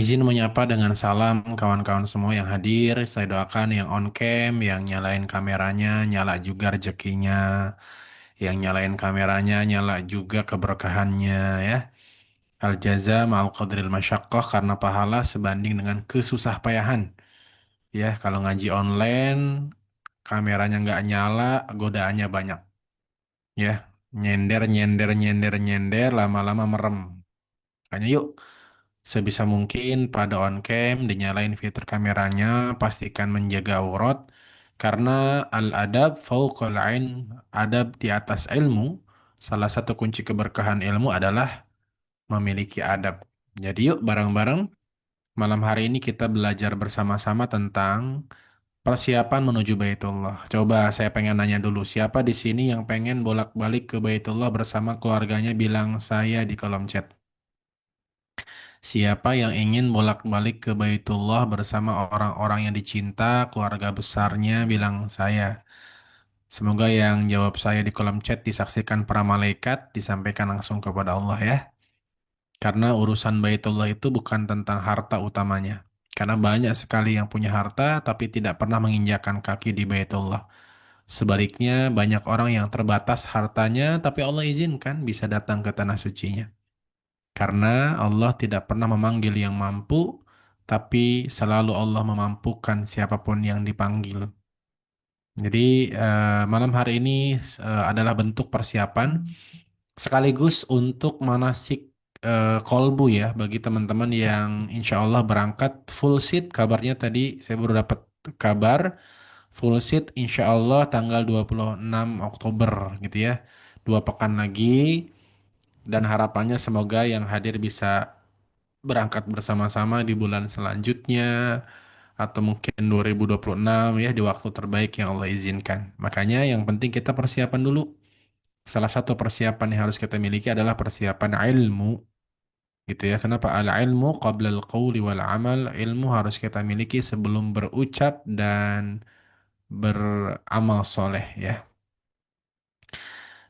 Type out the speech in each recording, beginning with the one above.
Izin menyapa dengan salam kawan-kawan semua yang hadir. Saya doakan yang on cam, yang nyalain kameranya, nyala juga rezekinya. Yang nyalain kameranya, nyala juga keberkahannya ya. Al jaza ma'al qadril masyaqqah karena pahala sebanding dengan kesusah payahan. Ya, kalau ngaji online, kameranya nggak nyala, godaannya banyak. Ya, nyender, nyender, nyender, nyender, lama-lama merem. Makanya yuk. Sebisa mungkin pada on cam dinyalain fitur kameranya, pastikan menjaga aurat karena al-adab fauqal ain, adab di atas ilmu. Salah satu kunci keberkahan ilmu adalah memiliki adab. Jadi yuk bareng-bareng malam hari ini kita belajar bersama-sama tentang persiapan menuju Baitullah. Coba saya pengen nanya dulu, siapa di sini yang pengen bolak-balik ke Baitullah bersama keluarganya bilang saya di kolom chat. Siapa yang ingin bolak-balik ke Baitullah bersama orang-orang yang dicinta, keluarga besarnya, bilang saya. Semoga yang jawab saya di kolom chat disaksikan para malaikat, disampaikan langsung kepada Allah ya. Karena urusan Baitullah itu bukan tentang harta utamanya. Karena banyak sekali yang punya harta tapi tidak pernah menginjakan kaki di Baitullah. Sebaliknya, banyak orang yang terbatas hartanya tapi Allah izinkan bisa datang ke tanah sucinya. Karena Allah tidak pernah memanggil yang mampu, tapi selalu Allah memampukan siapapun yang dipanggil. Jadi malam hari ini adalah bentuk persiapan sekaligus untuk manasik kolbu ya bagi teman-teman yang insya Allah berangkat full seat. Kabarnya tadi saya baru dapat kabar full seat insya Allah tanggal 26 Oktober gitu ya. 2 pekan lagi dan harapannya semoga yang hadir bisa berangkat bersama-sama di bulan selanjutnya atau mungkin 2026 ya di waktu terbaik yang Allah izinkan. Makanya yang penting kita persiapan dulu. Salah satu persiapan yang harus kita miliki adalah persiapan ilmu gitu ya. Kenapa al-ilmu qabla al-qawli wal amal? Ilmu harus kita miliki sebelum berucap dan beramal soleh ya.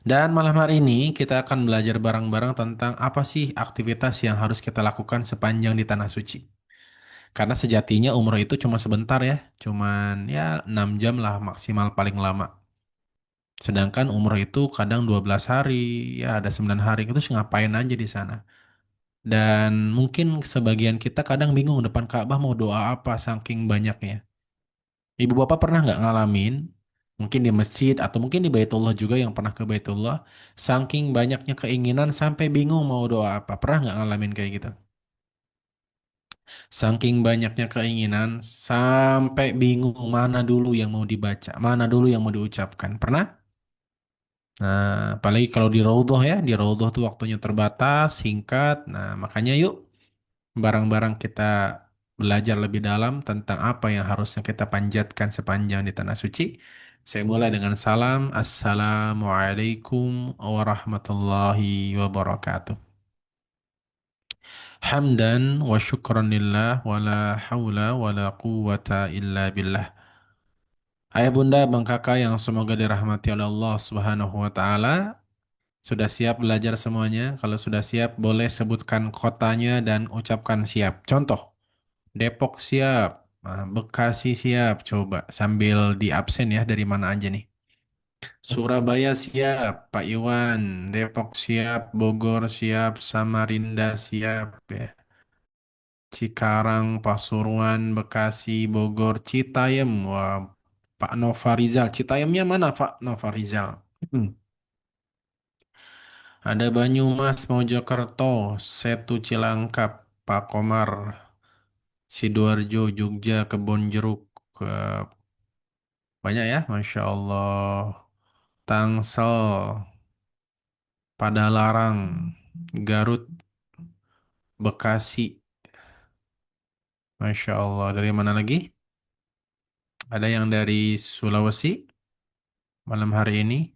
Dan malam hari ini kita akan belajar bareng-bareng tentang apa sih aktivitas yang harus kita lakukan sepanjang di Tanah Suci. Karena sejatinya umroh itu cuma sebentar ya, cuman ya 6 jam lah maksimal paling lama. Sedangkan umroh itu kadang 12 hari, ya ada 9 hari, itu ngapain aja di sana. Dan mungkin sebagian kita kadang bingung depan Ka'bah mau doa apa saking banyaknya. Ibu bapak pernah nggak ngalamin, mungkin di masjid atau mungkin di Baitullah juga yang pernah ke Baitullah, saking banyaknya keinginan sampai bingung mau doa apa. Pernah nggak ngalamin kayak gitu? Saking banyaknya keinginan sampai bingung mana dulu yang mau dibaca, mana dulu yang mau diucapkan. Pernah? Nah, apalagi kalau di Raudhah ya, di Raudhah tuh waktunya terbatas, singkat. Nah, makanya yuk barang-barang kita belajar lebih dalam tentang apa yang harusnya kita panjatkan sepanjang di Tanah Suci. Saya mulai dengan salam. Assalamualaikum warahmatullahi wabarakatuh. Hamdan wa syukran lillah wa la hawla wa la quwwata illa billah. Ayah bunda, bang kakak yang semoga dirahmati oleh Allah Subhanahu wa taala, sudah siap belajar semuanya? Kalau sudah siap, boleh sebutkan kotanya dan ucapkan siap. Contoh, Depok siap, Bekasi siap. Coba sambil di absen ya dari mana aja nih. Surabaya siap, Pak Iwan. Depok siap, Bogor siap, Samarinda siap ya. Cikarang, Pasuruan, Bekasi, Bogor, Citayam. Wah, Pak Nova Rizal. Citayamnya mana, Pak Nova Rizal? Hmm. Ada Banyumas, Mojokerto, Setu Cilangkap, Pak Komar, Sidoarjo, Jogja, Kebonjeruk. Banyak ya, Masya Allah. Tangsel, Padalarang, Garut, Bekasi. Masya Allah. Dari mana lagi? Ada yang dari Sulawesi malam hari ini.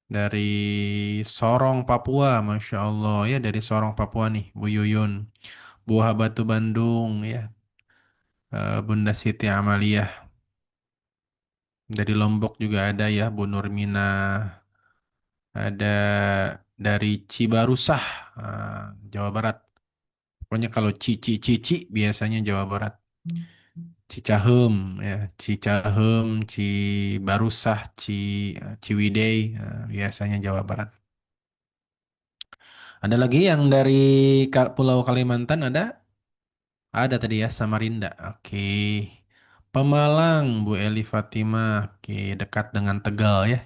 Dari Sorong, Papua. Masya Allah. Ya, dari Sorong, Papua nih. Bu Yuyun. Buah Batu, Bandung. Ya. Bunda Siti Amaliyah. Dari Lombok juga ada ya. Bu Nurmina. Ada dari Cibarusah, Jawa Barat. Pokoknya kalau Cici biasanya Jawa Barat. Cicahem ya, Cicahem, Cibarusah, Ciwidey, biasanya Jawa Barat. Ada lagi yang dari Pulau Kalimantan ada? Ada tadi ya Samarinda. Oke. Pemalang, Bu Eli Fatimah. Oke, dekat dengan Tegal ya.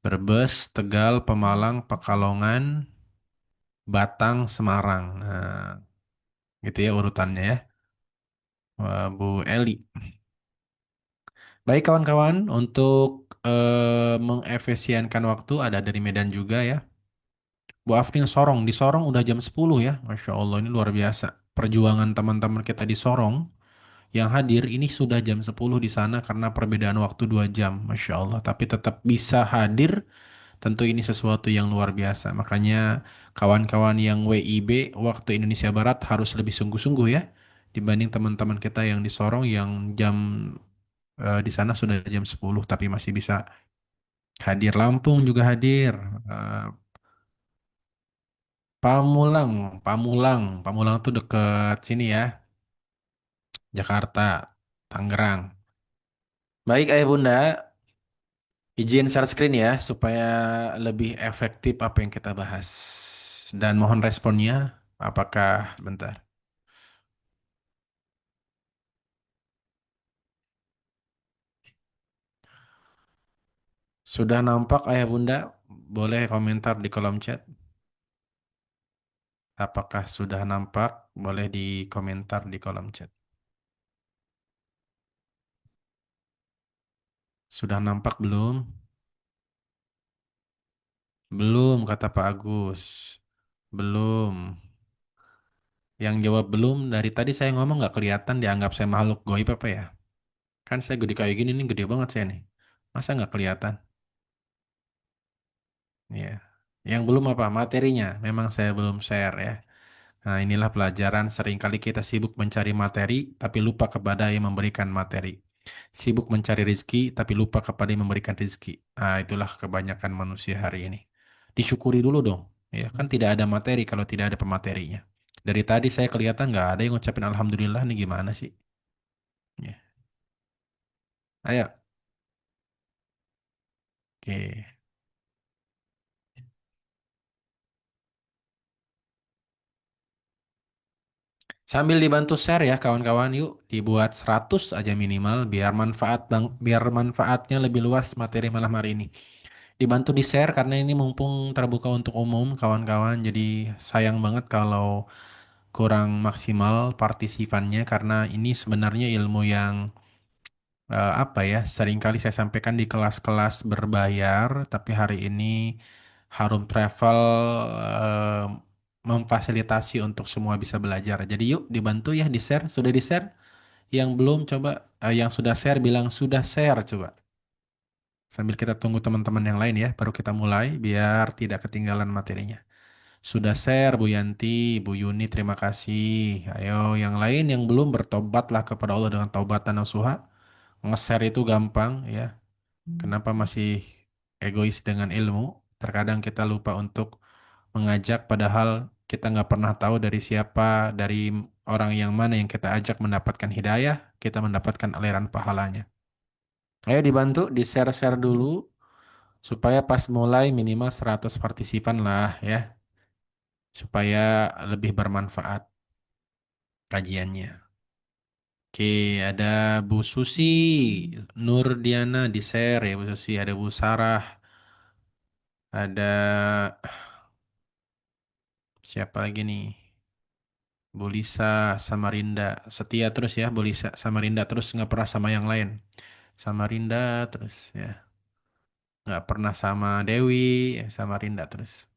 Brebes, Tegal, Pemalang, Pekalongan, Batang, Semarang. Nah, gitu ya urutannya ya. Wah, Bu Eli. Baik kawan-kawan, untuk mengefisienkan waktu ada dari Medan juga ya. Bu Afrin Sorong, di Sorong udah jam 10 ya. Masya Allah ini luar biasa. Perjuangan teman-teman kita di Sorong yang hadir ini sudah jam 10 di sana karena perbedaan waktu 2 jam. Masya Allah. Tapi tetap bisa hadir, tentu ini sesuatu yang luar biasa. Makanya kawan-kawan yang WIB, waktu Indonesia Barat harus lebih sungguh-sungguh ya. Dibanding teman-teman kita yang di Sorong yang di sana sudah jam 10 tapi masih bisa hadir. Lampung juga hadir. Eh, Pamulang, Pamulang tuh deket sini ya, Jakarta, Tangerang. Baik ayah bunda, izin share screen ya supaya lebih efektif apa yang kita bahas. Dan mohon responnya, apakah bentar. Sudah nampak ayah bunda? Boleh komentar di kolom chat. Apakah sudah nampak? Boleh di komentar di kolom chat. Sudah nampak belum? Belum, kata Pak Agus. Belum. Yang jawab belum, dari tadi saya ngomong nggak kelihatan dianggap saya makhluk goib apa ya? Kan saya gede kayak gini nih, gede banget saya nih. Masa nggak kelihatan? Ya. Yang belum apa? Materinya. Memang saya belum share ya. Nah, inilah pelajaran seringkali kita sibuk mencari materi, tapi lupa kepada yang memberikan materi. Sibuk mencari rizki, tapi lupa kepada yang memberikan rizki. Nah, itulah kebanyakan manusia hari ini. Disyukuri dulu dong. Ya, kan tidak ada materi kalau tidak ada pematerinya. Dari tadi saya kelihatan nggak ada yang ngucapin Alhamdulillah nih gimana sih? Ya. Ayo, oke. Sambil dibantu share ya kawan-kawan, yuk dibuat 100 aja minimal biar manfaatnya lebih luas materi malam hari ini. Dibantu di-share karena ini mumpung terbuka untuk umum kawan-kawan. Jadi sayang banget kalau kurang maksimal partisipannya karena ini sebenarnya ilmu yang apa ya, seringkali saya sampaikan di kelas-kelas berbayar, tapi hari ini Harum Travel eh, memfasilitasi untuk semua bisa belajar. Jadi yuk dibantu ya di-share, sudah di-share? Yang belum coba, yang sudah share bilang sudah share coba. Sambil kita tunggu teman-teman yang lain ya, baru kita mulai biar tidak ketinggalan materinya. Sudah share Bu Yanti, Bu Yuni, terima kasih. Ayo yang lain yang belum bertobatlah kepada Allah dengan taubatan nasuha. Nge-share itu gampang ya. Kenapa masih egois dengan ilmu? Terkadang kita lupa untuk mengajak padahal kita nggak pernah tahu dari siapa, dari orang yang mana yang kita ajak mendapatkan hidayah, kita mendapatkan aliran pahalanya. Ayo dibantu, di-share-share dulu supaya pas mulai minimal 100 partisipan lah ya, supaya lebih bermanfaat kajiannya. Oke, ada Bu Susi, Nur Diana di-share ya Bu Susi, ada Bu Sarah, ada siapa lagi nih? Bu Lisa Samarinda, setia terus ya Bu Lisa Samarinda terus nggak pernah sama yang lain. Samarinda terus ya, nggak pernah sama Dewi, ya, Samarinda terus.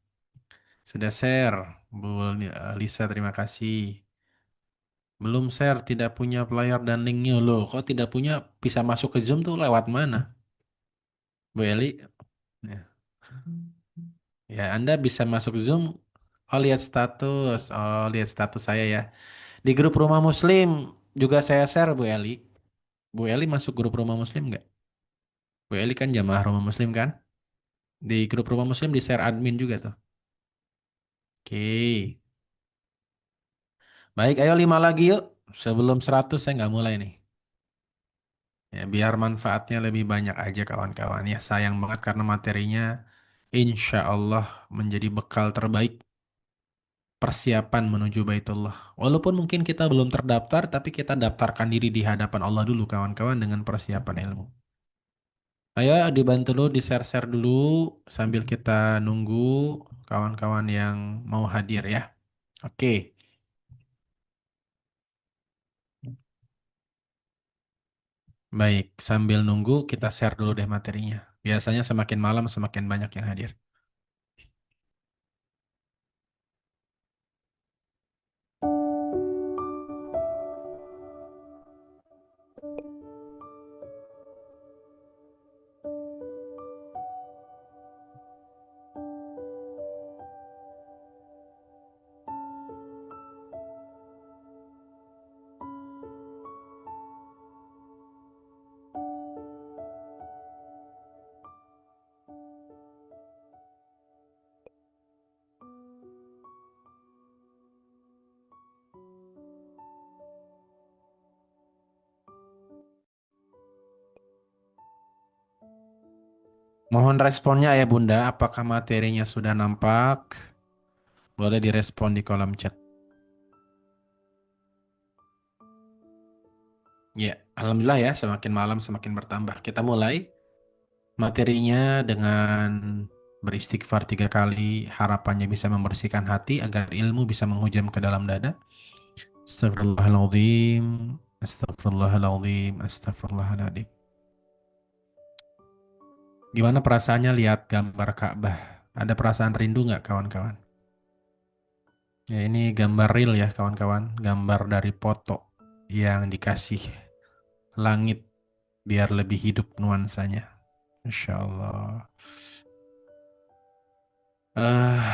Sudah share, Bu Lisa terima kasih. Belum share, tidak punya player dan linknya loh. Kok tidak punya, bisa masuk ke Zoom tuh lewat mana? Bu Eli? Ya, ya, Anda bisa masuk Zoom. Oh, lihat status. Oh, lihat status saya ya. Di grup Rumah Muslim juga saya share Bu Eli. Bu Eli masuk grup Rumah Muslim nggak? Bu Eli kan jamaah Rumah Muslim kan? Di grup Rumah Muslim di share admin juga tuh. Oke. Baik, ayo 5 lagi yuk. Sebelum 100 saya nggak mulai nih. Ya, biar manfaatnya lebih banyak aja kawan-kawan. Ya, sayang banget karena materinya insya Allah menjadi bekal terbaik persiapan menuju Baitullah. Walaupun mungkin kita belum terdaftar, tapi kita daftarkan diri di hadapan Allah dulu kawan-kawan dengan persiapan ilmu. Ayo dibantu dulu, di-share-share dulu sambil kita nunggu kawan-kawan yang mau hadir ya. Oke, baik. Sambil nunggu kita share dulu deh materinya. Biasanya semakin malam semakin banyak yang hadir. Mohon responnya ya Bunda, apakah materinya sudah nampak? Boleh direspon di kolom chat. Ya, Alhamdulillah ya, semakin malam semakin bertambah. Kita mulai materinya dengan beristighfar 3 kali, harapannya bisa membersihkan hati agar ilmu bisa menghujam ke dalam dada. Astagfirullahaladzim, astagfirullahaladzim, astagfirullahaladzim. Gimana perasaannya lihat gambar Ka'bah? Ada perasaan rindu nggak kawan-kawan? Ya ini gambar real ya kawan-kawan, gambar dari foto yang dikasih langit biar lebih hidup nuansanya. Insya Allah. eh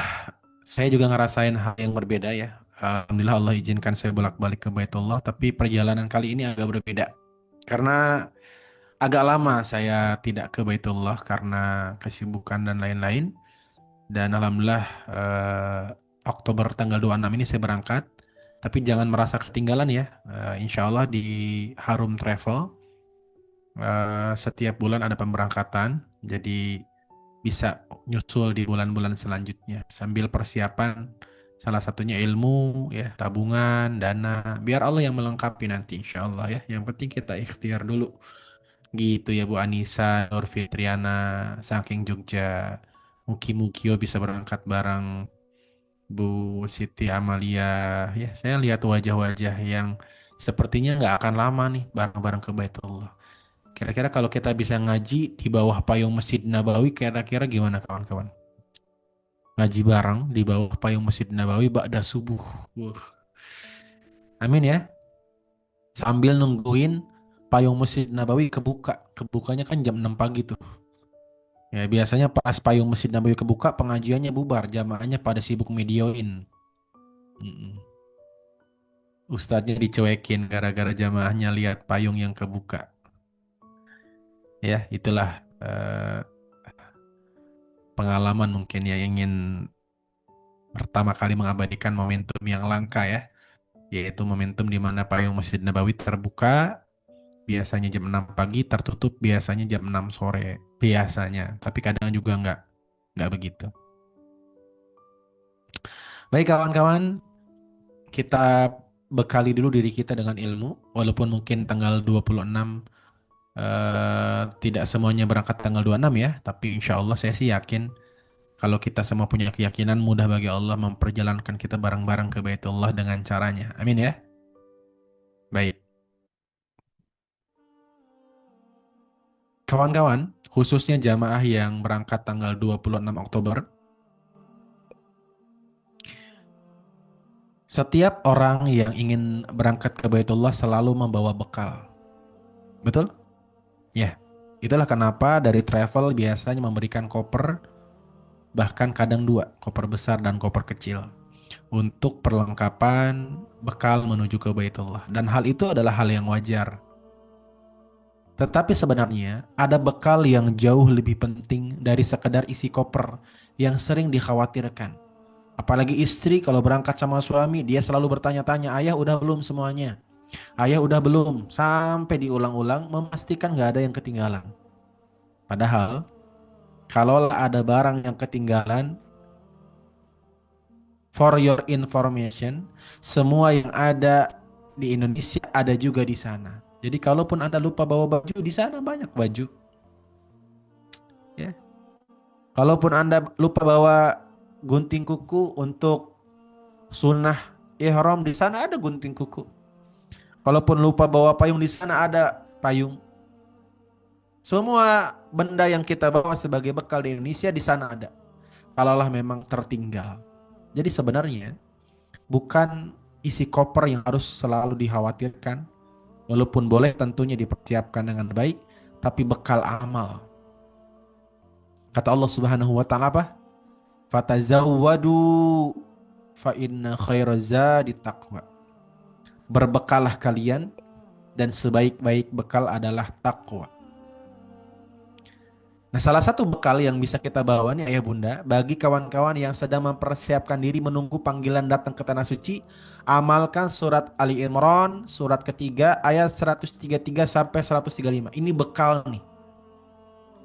saya juga ngerasain hal yang berbeda ya. Alhamdulillah Allah izinkan saya bolak-balik ke Baitullah, tapi perjalanan kali ini agak berbeda. Karena agak lama saya tidak ke Baitullah karena kesibukan dan lain-lain. Dan Alhamdulillah Oktober tanggal 26 ini saya berangkat. Tapi jangan merasa ketinggalan ya. Insya Allah di Harum Travel setiap bulan ada pemberangkatan. Jadi bisa nyusul di bulan-bulan selanjutnya sambil persiapan salah satunya ilmu ya, tabungan, dana, biar Allah yang melengkapi nanti insya Allah ya. Yang penting kita ikhtiar dulu gitu ya Bu Anissa, Nur Fitriana, saking Jogja, Muki Mukio bisa berangkat bareng Bu Siti Amalia ya. Saya lihat wajah-wajah yang sepertinya nggak akan lama nih bareng-bareng ke Baitullah. Kira-kira kalau kita bisa ngaji di bawah payung Masjid Nabawi, kira-kira gimana kawan-kawan? Ngaji bareng di bawah payung Masjid Nabawi ba'da subuh. Uh, Amin ya. Sambil nungguin payung Masjid Nabawi kebuka. Kebukanya kan jam 6 pagi tuh. Ya biasanya pas payung Masjid Nabawi kebuka, pengajiannya bubar, jamaahnya pada sibuk videoin. Mm-mm. Ustadznya dicuekin gara-gara jamaahnya lihat payung yang kebuka. Ya, itulah pengalaman mungkin yang ingin pertama kali mengabadikan momentum yang langka ya, yaitu momentum di mana payung Masjid Nabawi terbuka biasanya jam 6 pagi, tertutup biasanya jam 6 sore biasanya, tapi kadang juga nggak begitu. Baik kawan-kawan, kita bekali dulu diri kita dengan ilmu, walaupun mungkin tanggal 26 tidak semuanya berangkat tanggal 26 ya, tapi insya Allah saya sih yakin kalau kita semua punya keyakinan mudah bagi Allah memperjalankan kita bareng-bareng ke Baitullah dengan caranya. Amin ya. Baik. Kawan-kawan, khususnya jamaah yang berangkat tanggal 26 Oktober, setiap orang yang ingin berangkat ke Baitullah selalu membawa bekal. Betul? Ya. Itulah kenapa dari travel biasanya memberikan koper, bahkan kadang dua, koper besar dan koper kecil, untuk perlengkapan bekal menuju ke Baitullah. Dan hal itu adalah hal yang wajar. Tetapi sebenarnya ada bekal yang jauh lebih penting dari sekedar isi koper yang sering dikhawatirkan. Apalagi istri kalau berangkat sama suami, dia selalu bertanya-tanya, ayah udah belum semuanya? Ayah udah belum? Sampai diulang-ulang, memastikan nggak ada yang ketinggalan. Padahal, kalau ada barang yang ketinggalan, for your information, semua yang ada di Indonesia ada juga di sana. Jadi kalaupun Anda lupa bawa baju, di sana banyak baju. Ya. Kalaupun Anda lupa bawa gunting kuku untuk sunnah ihram, di sana ada gunting kuku. Kalaupun lupa bawa payung, di sana ada payung. Semua benda yang kita bawa sebagai bekal di Indonesia di sana ada. Kalaulah memang tertinggal. Jadi sebenarnya bukan isi koper yang harus selalu dikhawatirkan, walaupun boleh tentunya dipersiapkan dengan baik, tapi bekal amal. Kata Allah Subhanahu wa taala apa? Fatazawwadu fa inna khairazadi taqwa. Berbekalah kalian dan sebaik-baik bekal adalah takwa. Nah, salah satu bekal yang bisa kita bawa nih ayah bunda, bagi kawan-kawan yang sedang mempersiapkan diri menunggu panggilan datang ke tanah suci, amalkan surat Ali Imran, surat ketiga, ayat 133 sampai 135. Ini bekal nih.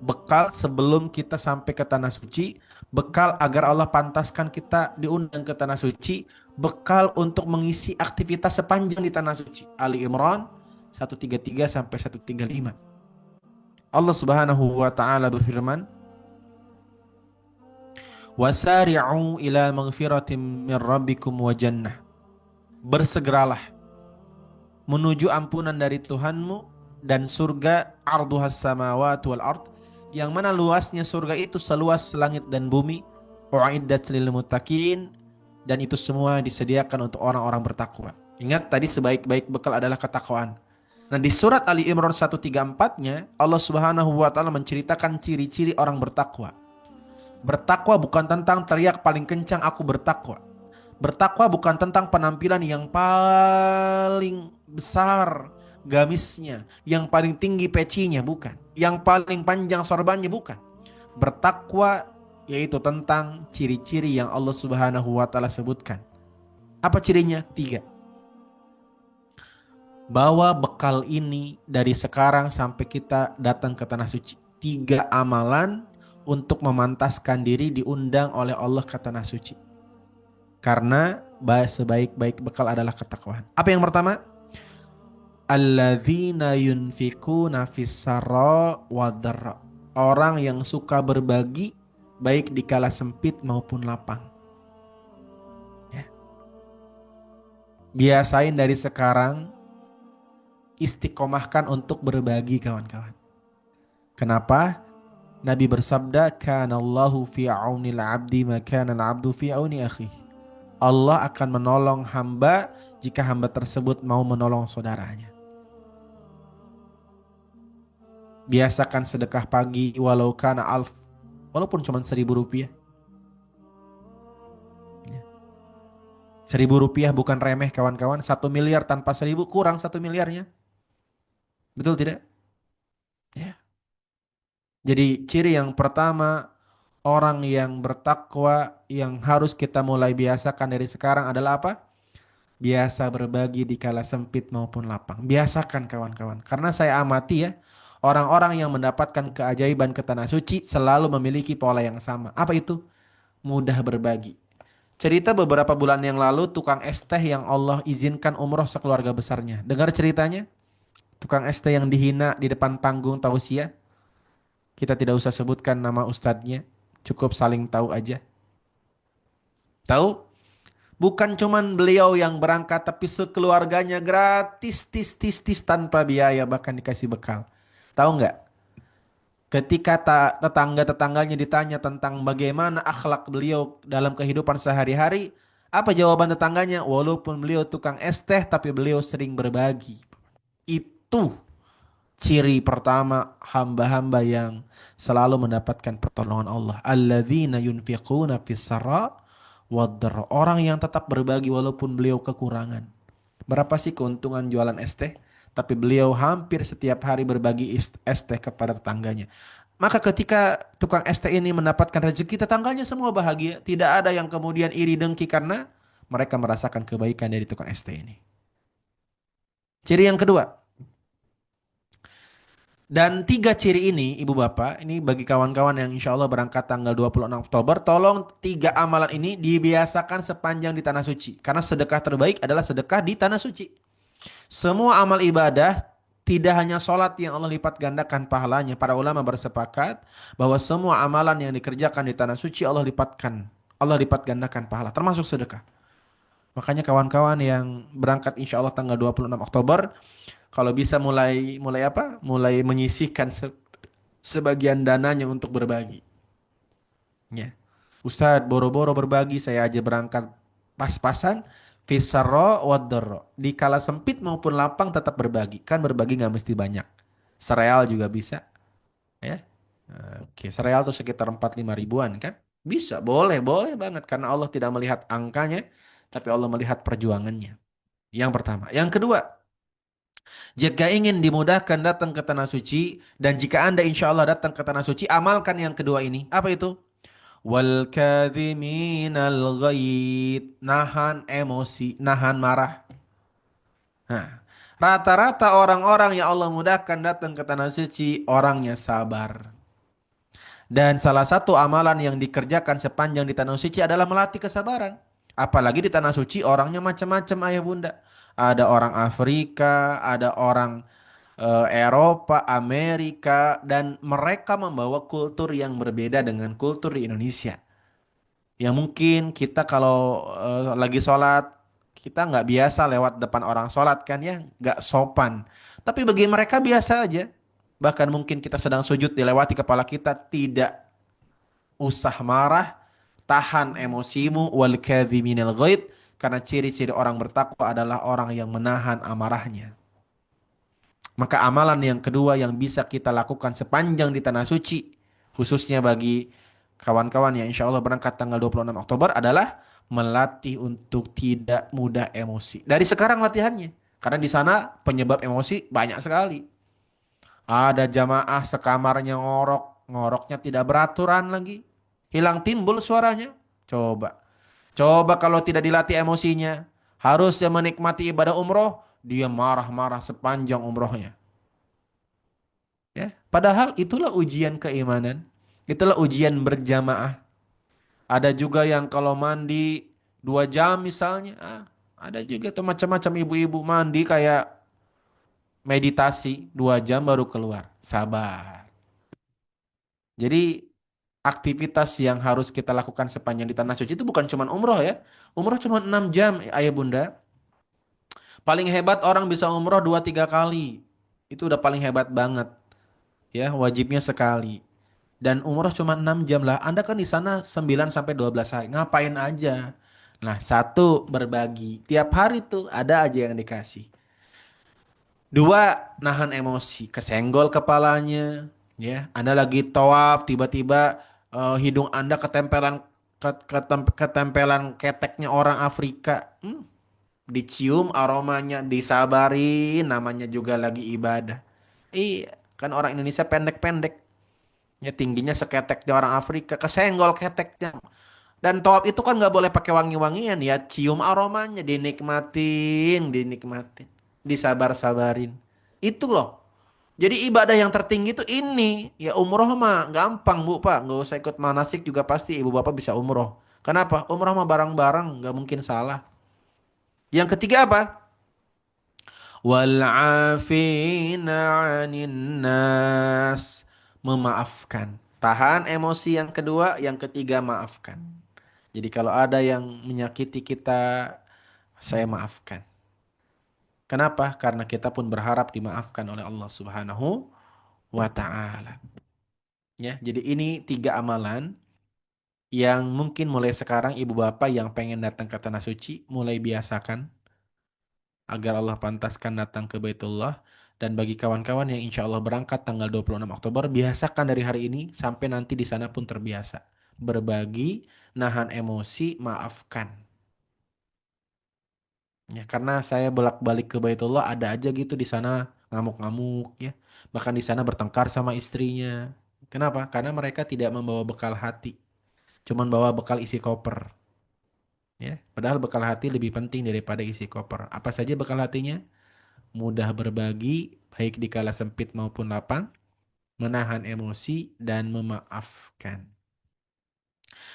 Bekal sebelum kita sampai ke tanah suci, bekal agar Allah pantaskan kita diundang ke tanah suci, bekal untuk mengisi aktivitas sepanjang di tanah suci. Ali Imran 133 sampai 135. Allah Subhanahu wa taala berfirman, "Wasari'u ila maghfiratin min rabbikum wa jannah." Bersegeralah menuju ampunan dari Tuhanmu dan surga arduhas samawati wal ard, yang mana luasnya surga itu seluas langit dan bumi, uiddat lil muttaqin, dan itu semua disediakan untuk orang-orang bertakwa. Ingat tadi sebaik-baik bekal adalah ketakwaan. Nah, di surat Ali Imran 134-nya Allah Subhanahu wa taala menceritakan ciri-ciri orang bertakwa. Bertakwa bukan tentang teriak paling kencang aku bertakwa. Bertakwa bukan tentang penampilan yang paling besar gamisnya, yang paling tinggi pecinya, bukan. Yang paling panjang sorbannya, bukan. Bertakwa yaitu tentang ciri-ciri yang Allah Subhanahu wa taala sebutkan. Apa cirinya? 3. Bawa bekal ini dari sekarang sampai kita datang ke tanah suci. 3 amalan untuk memantaskan diri diundang oleh Allah ke tanah suci. Karena sebaik-baik bekal adalah ketakwaan. Apa yang pertama? Alladzina yunfikuna fis-sarra wad-dharra. Orang yang suka berbagi baik di kala sempit maupun lapang. Ya. Biasain dari sekarang, istiqomahkan untuk berbagi kawan-kawan. Kenapa? Nabi bersabda, "Kanallahu fi aunil 'abdi ma kana al-'abdu fi auni akhihi." Allah akan menolong hamba jika hamba tersebut mau menolong saudaranya. Biasakan sedekah pagi walau kana alf, walaupun cuma 1.000 rupiah. 1.000 rupiah bukan remeh kawan-kawan. 1 miliar tanpa 1.000 kurang 1 miliarnya. Betul tidak? Ya. Jadi ciri yang pertama orang yang bertakwa yang harus kita mulai biasakan dari sekarang adalah apa? Biasa berbagi di kala sempit maupun lapang. Biasakan kawan-kawan. Karena saya amati ya, orang-orang yang mendapatkan keajaiban ke tanah suci selalu memiliki pola yang sama. Apa itu? Mudah berbagi. Cerita beberapa bulan yang lalu tukang es teh yang Allah izinkan umroh sekeluarga besarnya. Dengar ceritanya? Tukang es teh yang dihina di depan panggung tausiah. Kita tidak usah sebutkan nama ustadznya. Cukup saling tahu aja. Tahu? Bukan cuman beliau yang berangkat, tapi sekeluarganya gratis, tis tanpa biaya, bahkan dikasih bekal. Tahu nggak? Ketika tetangga-tetangganya ditanya tentang bagaimana akhlak beliau dalam kehidupan sehari-hari, apa jawaban tetangganya? Walaupun beliau tukang es teh, tapi beliau sering berbagi. Itu ciri pertama hamba-hamba yang selalu mendapatkan pertolongan Allah. Alladzina yunfiquna fis-sarra wad-dharra. Orang yang tetap berbagi walaupun beliau kekurangan. Berapa sih keuntungan jualan es teh? Tapi beliau hampir setiap hari berbagi es teh kepada tetangganya. Maka ketika tukang ST ini mendapatkan rezeki, tetangganya semua bahagia. Tidak ada yang kemudian iri dengki karena mereka merasakan kebaikan dari tukang ST ini. Ciri yang kedua, dan tiga ciri ini, Ibu Bapak, ini bagi kawan-kawan yang insya Allah berangkat tanggal 26 Oktober, tolong tiga amalan ini dibiasakan sepanjang di Tanah Suci. Karena sedekah terbaik adalah sedekah di Tanah Suci. Semua amal ibadah, tidak hanya sholat yang Allah lipat gandakan pahalanya. Para ulama bersepakat bahwa semua amalan yang dikerjakan di Tanah Suci Allah lipatkan. Allah lipat gandakan pahala, termasuk sedekah. Makanya kawan-kawan yang berangkat insya Allah tanggal 26 Oktober, kalau bisa mulai mulai apa? Mulai menyisihkan sebagian dananya untuk berbagi. Ya. Ustadz, boro-boro berbagi, saya aja berangkat pas-pasan, fisarro wadorro. Di kala sempit maupun lapang tetap berbagi. Kan berbagi nggak mesti banyak. Sereal juga bisa. Ya. Oke, sereal tuh sekitar 4-5 ribuan kan? Bisa, boleh, boleh banget. Karena Allah tidak melihat angkanya, tapi Allah melihat perjuangannya. Yang pertama. Yang kedua, jika ingin dimudahkan datang ke Tanah Suci, dan jika Anda insya Allah datang ke Tanah Suci, amalkan yang kedua ini. Apa itu? Wal kadhiminal ghaid. Nahan emosi, nahan marah. Nah, rata-rata orang-orang yang Allah mudahkan datang ke Tanah Suci, orangnya sabar. Dan salah satu amalan yang dikerjakan sepanjang di Tanah Suci adalah melatih kesabaran. Apalagi di Tanah Suci orangnya macam-macam ayah bunda. Ada orang Afrika, ada orang Eropa, Amerika, dan mereka membawa kultur yang berbeda dengan kultur di Indonesia. Yang mungkin kita kalau lagi sholat, kita nggak biasa lewat depan orang sholat kan ya, nggak sopan. Tapi bagi mereka biasa aja. Bahkan mungkin kita sedang sujud dilewati kepala kita, tidak usah marah, tahan emosimu, wal kadhiminal ghaid, karena ciri-ciri orang bertakwa adalah orang yang menahan amarahnya. Maka amalan yang kedua yang bisa kita lakukan sepanjang di Tanah Suci, khususnya bagi kawan-kawan yang insya Allah berangkat tanggal 26 Oktober adalah melatih untuk tidak mudah emosi. Dari sekarang latihannya. Karena di sana penyebab emosi banyak sekali. Ada jamaah sekamarnya ngorok, ngoroknya tidak beraturan lagi. Hilang timbul suaranya. Coba. Coba kalau tidak dilatih emosinya. Harusnya menikmati ibadah umroh, dia marah-marah sepanjang umrohnya. Ya, padahal itulah ujian keimanan. Itulah ujian berjamaah. Ada juga yang kalau mandi 2 jam misalnya. Ada juga tuh macam-macam ibu-ibu mandi kayak meditasi 2 jam baru keluar. Sabar. Jadi aktivitas yang harus kita lakukan sepanjang di Tanah Suci itu bukan cuma umroh ya. Umroh cuma 6 jam ayah bunda. Paling hebat orang bisa umroh 2-3 kali. Itu udah paling hebat banget. Ya, wajibnya sekali. Dan umroh cuma 6 jam lah. Anda kan di sana 9 sampai 12 hari. Ngapain aja? Nah, satu, berbagi. Tiap hari tuh ada aja yang dikasih. Dua, nahan emosi. Kesenggol kepalanya. Ya, Anda lagi tawaf, tiba-tiba hidung Anda ketempelan ketempelan keteknya orang Afrika. Dicium aromanya, disabarin, namanya juga lagi ibadah. Iya, kan orang Indonesia pendek-pendek. Ya tingginya seketeknya orang Afrika, kesenggol keteknya. Dan toab itu kan nggak boleh pakai wangi-wangian ya, cium aromanya, dinikmatin, dinikmatin, disabar-sabarin. Itu loh. Jadi ibadah yang tertinggi itu ini, ya umroh mah gampang bu pak, nggak usah ikut manasik juga pasti ibu bapak bisa umroh. Kenapa? Umroh mah bareng-bareng, nggak mungkin salah. Yang ketiga apa? Wal 'afina 'anil nas. Memaafkan. Tahan emosi yang kedua, yang ketiga maafkan. Jadi kalau ada yang menyakiti kita, saya maafkan. Kenapa? Karena kita pun berharap dimaafkan oleh Allah Subhanahu wa taala. Ya, jadi ini tiga amalan yang mungkin mulai sekarang ibu bapak yang pengen datang ke tanah suci mulai biasakan agar Allah pantaskan datang ke Baitullah. Dan bagi kawan-kawan yang insya Allah berangkat tanggal 26 Oktober, biasakan dari hari ini sampai nanti di sana pun terbiasa. Berbagi, nahan emosi, maafkan. Ya, karena saya bolak-balik ke Baitullah ada aja gitu di sana ngamuk-ngamuk ya. Bahkan di sana bertengkar sama istrinya. Kenapa? Karena mereka tidak membawa bekal hati, cuman bawa bekal isi koper. Ya, padahal bekal hati lebih penting daripada isi koper. Apa saja bekal hatinya? Mudah berbagi, baik di kala sempit maupun lapang, menahan emosi dan memaafkan.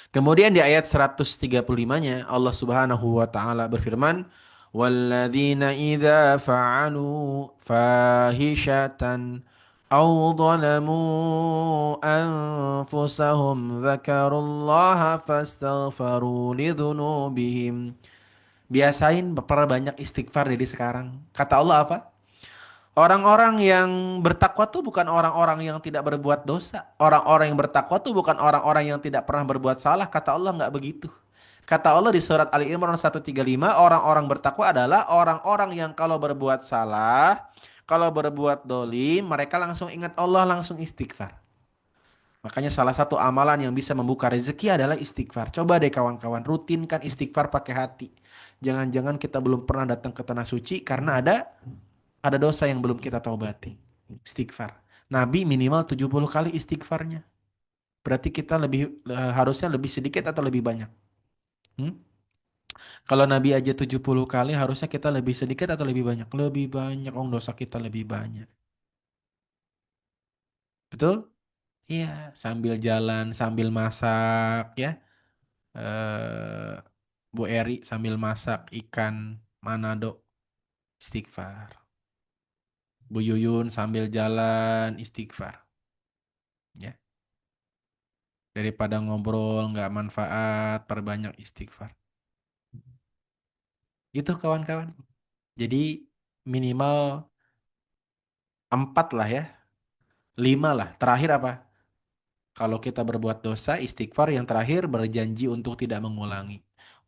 Kemudian di ayat 135-nya Allah Subhanahu wa taala berfirman, "Walladzina idza fa'alu fahishatan aw dhalamu anfusahum dzakarullaha fastaghfaru lidzunubihim." Biasain perbanyak istighfar dari sekarang. Kata Allah apa? Orang-orang yang bertakwa tuh bukan orang-orang yang tidak berbuat dosa. Orang-orang yang bertakwa tuh bukan orang-orang yang tidak pernah berbuat salah. Kata Allah nggak begitu. Kata Allah di surat Ali Imran 135, orang-orang bertakwa adalah orang-orang yang kalau berbuat salah, kalau berbuat dolim, mereka langsung ingat Allah, langsung istighfar. Makanya salah satu amalan yang bisa membuka rezeki adalah istighfar. Coba deh kawan-kawan, rutinkan istighfar pakai hati. Jangan-jangan kita belum pernah datang ke tanah suci karena ada dosa yang belum kita taubati. Istighfar. Nabi minimal 70 kali istighfarnya. Berarti kita harusnya lebih sedikit atau lebih banyak? Hmm? Kalau Nabi aja 70 kali, harusnya kita lebih sedikit atau lebih banyak? Lebih banyak, dosa kita lebih banyak. Betul? Iya, sambil jalan, sambil masak ya. Eh, Bu Eri sambil masak ikan Manado, istighfar. Bu Yuyun sambil jalan, istighfar. Ya. Daripada ngobrol nggak manfaat, perbanyak istighfar. Itu kawan-kawan. Jadi minimal 4 lah ya, 5 lah. Terakhir apa? Kalau kita berbuat dosa, istighfar. Yang terakhir berjanji untuk tidak mengulangi.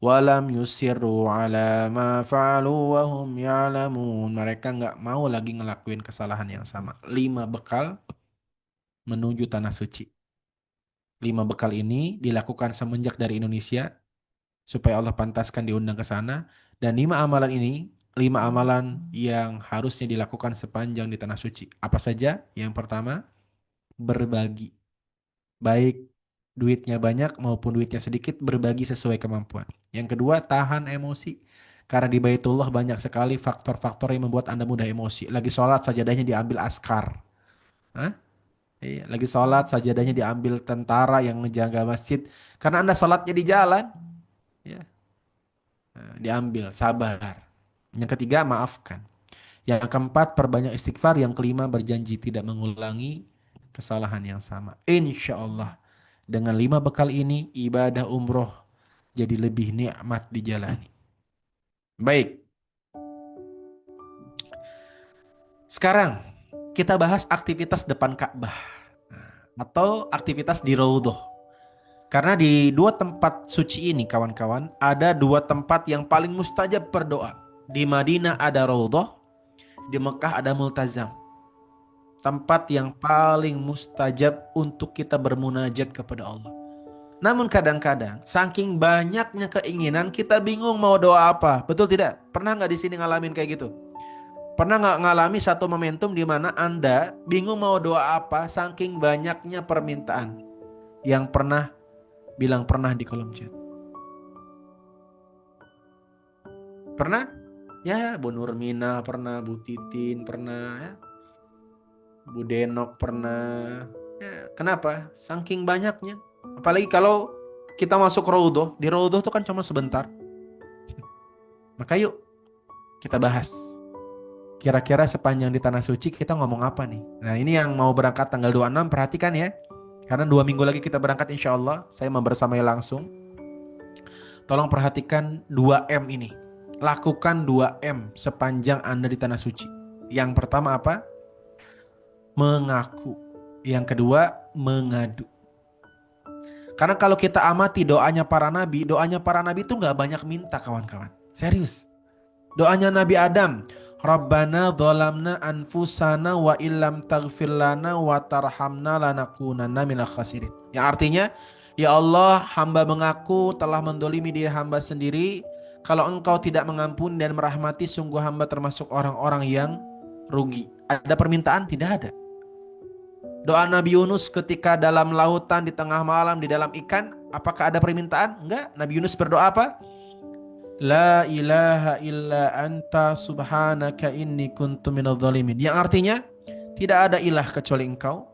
Walam yusirru ala ma fa'alu wa hum ya'lamun. Mereka nggak mau lagi ngelakuin kesalahan yang sama. 5 bekal menuju tanah suci. 5 bekal ini dilakukan semenjak dari Indonesia supaya Allah pantaskan diundang ke sana. Dan 5 amalan ini, 5 amalan yang harusnya dilakukan sepanjang di tanah suci. Apa saja? Yang pertama, berbagi. Baik duitnya banyak maupun duitnya sedikit, berbagi sesuai kemampuan. Yang kedua, tahan emosi. Karena di Baitullah banyak sekali faktor-faktor yang membuat Anda mudah emosi. Lagi sholat sajadahnya diambil askar. Hah? Iya, lagi sholat sajadahnya diambil tentara yang menjaga masjid. Karena Anda sholatnya di jalan. Ya. Nah, diambil, sabar. Yang ketiga, maafkan. Yang keempat, perbanyak istighfar. Yang kelima, berjanji tidak mengulangi kesalahan yang sama. Insya Allah, dengan 5 bekal ini, ibadah umroh jadi lebih nikmat dijalani. Baik, sekarang kita bahas aktivitas depan Ka'bah atau aktivitas di Raudhah. Karena di 2 tempat suci ini kawan-kawan, ada 2 tempat yang paling mustajab berdoa. Di Madinah ada Raudhah, di Mekah ada Multazam. Tempat yang paling mustajab untuk kita bermunajat kepada Allah. Namun kadang-kadang, saking banyaknya keinginan, kita bingung mau doa apa. Betul tidak? Pernah nggak di sini ngalamin kayak gitu? Pernah nggak ngalami satu momentum di mana Anda bingung mau doa apa, saking banyaknya permintaan? Yang pernah bilang pernah di kolom chat. Pernah? Ya, Bu Nurmina pernah, Bu Titin pernah, ya. Bu Denok pernah. Ya, kenapa? Saking banyaknya. Apalagi kalau kita masuk Raudhah, di Raudhah itu kan cuma sebentar. Maka yuk kita bahas. Kira-kira sepanjang di Tanah Suci kita ngomong apa nih? Nah, ini yang mau berangkat tanggal 26, perhatikan ya. Karena 2 minggu lagi kita berangkat insya Allah. Saya membersamai langsung. Tolong perhatikan 2M ini. Lakukan 2M sepanjang Anda di Tanah Suci. Yang pertama apa? Mengaku. Yang kedua, mengadu. Karena kalau kita amati doanya para nabi itu nggak banyak minta kawan-kawan. Serius. Doanya Nabi Adam, Rabbana dzalamna anfusana wa illam taghfir lana wa tarhamna lanakunanna minal khasirin. Yang artinya, ya Allah, hamba mengaku telah mendolimi diri hamba sendiri. Kalau engkau tidak mengampuni dan merahmati, sungguh hamba termasuk orang-orang yang rugi. Ada permintaan? Tidak ada. Doa Nabi Yunus ketika dalam lautan, di tengah malam, di dalam ikan, apakah ada permintaan? Enggak. Nabi Yunus berdoa apa? La ilaha illa anta subhanaka inni kuntu minadh dhalimin. Yang artinya, tidak ada ilah kecuali engkau.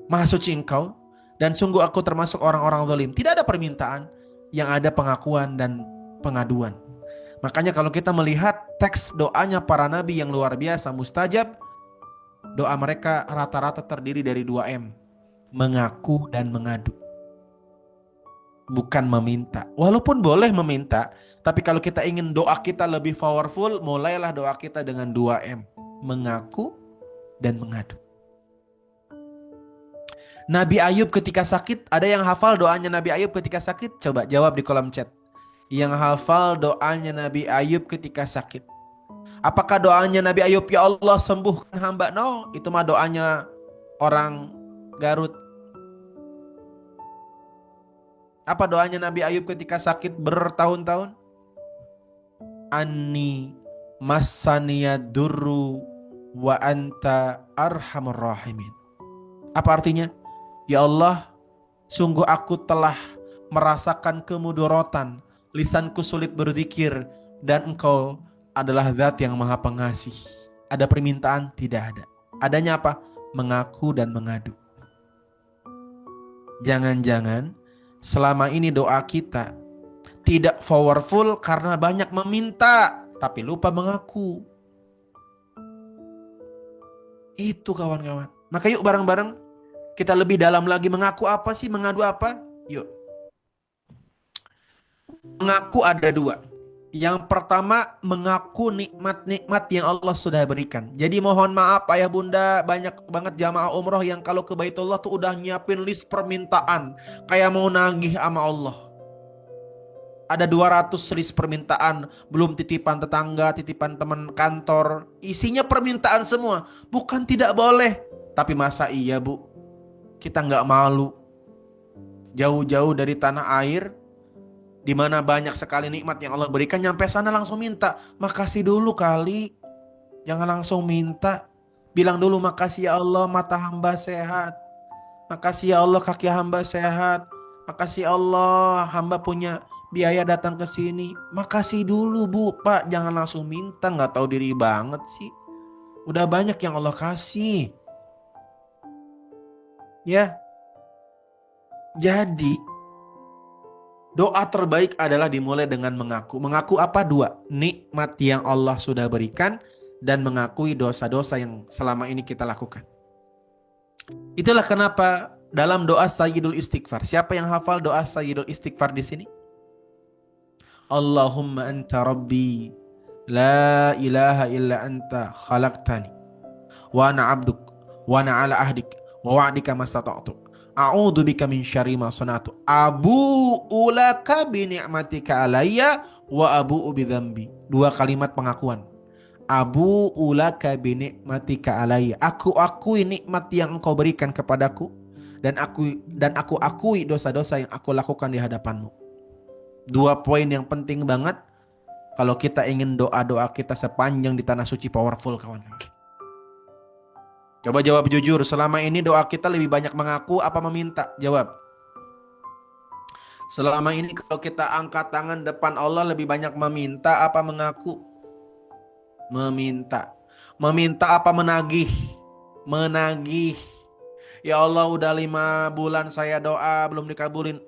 Maha suci engkau. Dan sungguh aku termasuk orang-orang zalim. Tidak ada permintaan, yang ada pengakuan dan pengaduan. Makanya kalau kita melihat teks doanya para nabi yang luar biasa, mustajab, doa mereka rata-rata terdiri dari 2M. Mengaku dan mengadu. Bukan meminta. Walaupun boleh meminta, tapi kalau kita ingin doa kita lebih powerful, mulailah doa kita dengan 2M. Mengaku dan mengadu. Nabi Ayub ketika sakit, ada yang hafal doanya Nabi Ayub ketika sakit? Coba jawab di kolom chat. Yang hafal doanya Nabi Ayub ketika sakit. Apakah doanya Nabi Ayub, ya Allah sembuhkan hamba? No, itu mah doanya orang Garut. Apa doanya Nabi Ayub ketika sakit bertahun-tahun? Anni massaniya durru wa anta arhamur rahimin. Apa artinya? Ya Allah, sungguh aku telah merasakan kemudorotan, lisanku sulit berzikir, dan engkau adalah zat yang maha pengasih. Ada permintaan? Tidak ada. Adanya apa? Mengaku dan mengadu. Jangan-jangan selama ini doa kita tidak powerful karena banyak meminta, tapi lupa mengaku. Itu kawan-kawan. Maka yuk bareng-bareng kita lebih dalam lagi. Mengaku apa sih? Mengadu apa? Yuk. Mengaku ada 2. Yang pertama, mengaku nikmat-nikmat yang Allah sudah berikan. Jadi mohon maaf ayah bunda, banyak banget jamaah umroh yang kalau ke Baitullah tuh udah nyiapin list permintaan. Kayak mau nagih sama Allah. Ada 200 list permintaan, belum titipan tetangga, titipan teman kantor. Isinya permintaan semua. Bukan tidak boleh, tapi masa iya bu? Kita nggak malu. Jauh-jauh dari tanah air, di mana banyak sekali nikmat yang Allah berikan, nyampe sana langsung minta. Makasih dulu kali. Jangan langsung minta. Bilang dulu, makasih ya Allah mata hamba sehat. Makasih ya Allah kaki hamba sehat. Makasih Allah hamba punya biaya datang ke sini. Makasih dulu bu, pak. Jangan langsung minta, nggak tahu diri banget sih. Udah banyak yang Allah kasih. Ya. Jadi doa terbaik adalah dimulai dengan mengaku. Mengaku apa? 2. Nikmat yang Allah sudah berikan dan mengakui dosa-dosa yang selama ini kita lakukan. Itulah kenapa dalam doa Sayyidul Istighfar. Siapa yang hafal doa Sayyidul Istighfar di sini? Allahumma anta rabbi la ilaha illa anta khalaqtani wa ana abduk wa ana ala ahdik wa wa'dika mastata'tu. A'udzu bika min syarri ma sana'tu. Abu'u laka bi ni'matika alayya wa abu'u bi dzambi. 2 kalimat pengakuan. Abu'u laka bi ni'matika alayya. Aku akui nikmat yang Engkau berikan kepadaku dan aku akui dosa-dosa yang aku lakukan di hadapanmu. 2 poin yang penting banget kalau kita ingin doa-doa kita sepanjang di tanah suci powerful, kawan-kawan. Coba jawab jujur, selama ini doa kita lebih banyak mengaku apa meminta? Jawab. Selama ini kalau kita angkat tangan depan Allah lebih banyak meminta apa mengaku? Meminta. Meminta apa menagih? Menagih. Ya Allah udah 5 bulan saya doa belum dikabulin.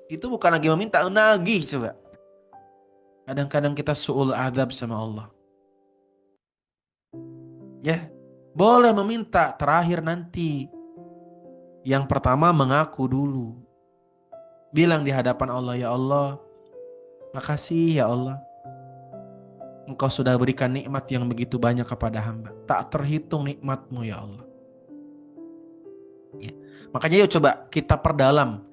Itu bukan lagi meminta, menagih coba. Kadang-kadang kita su'ul adab sama Allah. Ya. Boleh meminta, terakhir nanti. Yang pertama mengaku dulu. Bilang di hadapan Allah, ya Allah, makasih ya Allah. Engkau sudah berikan nikmat yang begitu banyak kepada hamba. Tak terhitung nikmatmu ya Allah. Ya. Makanya yuk coba kita perdalam.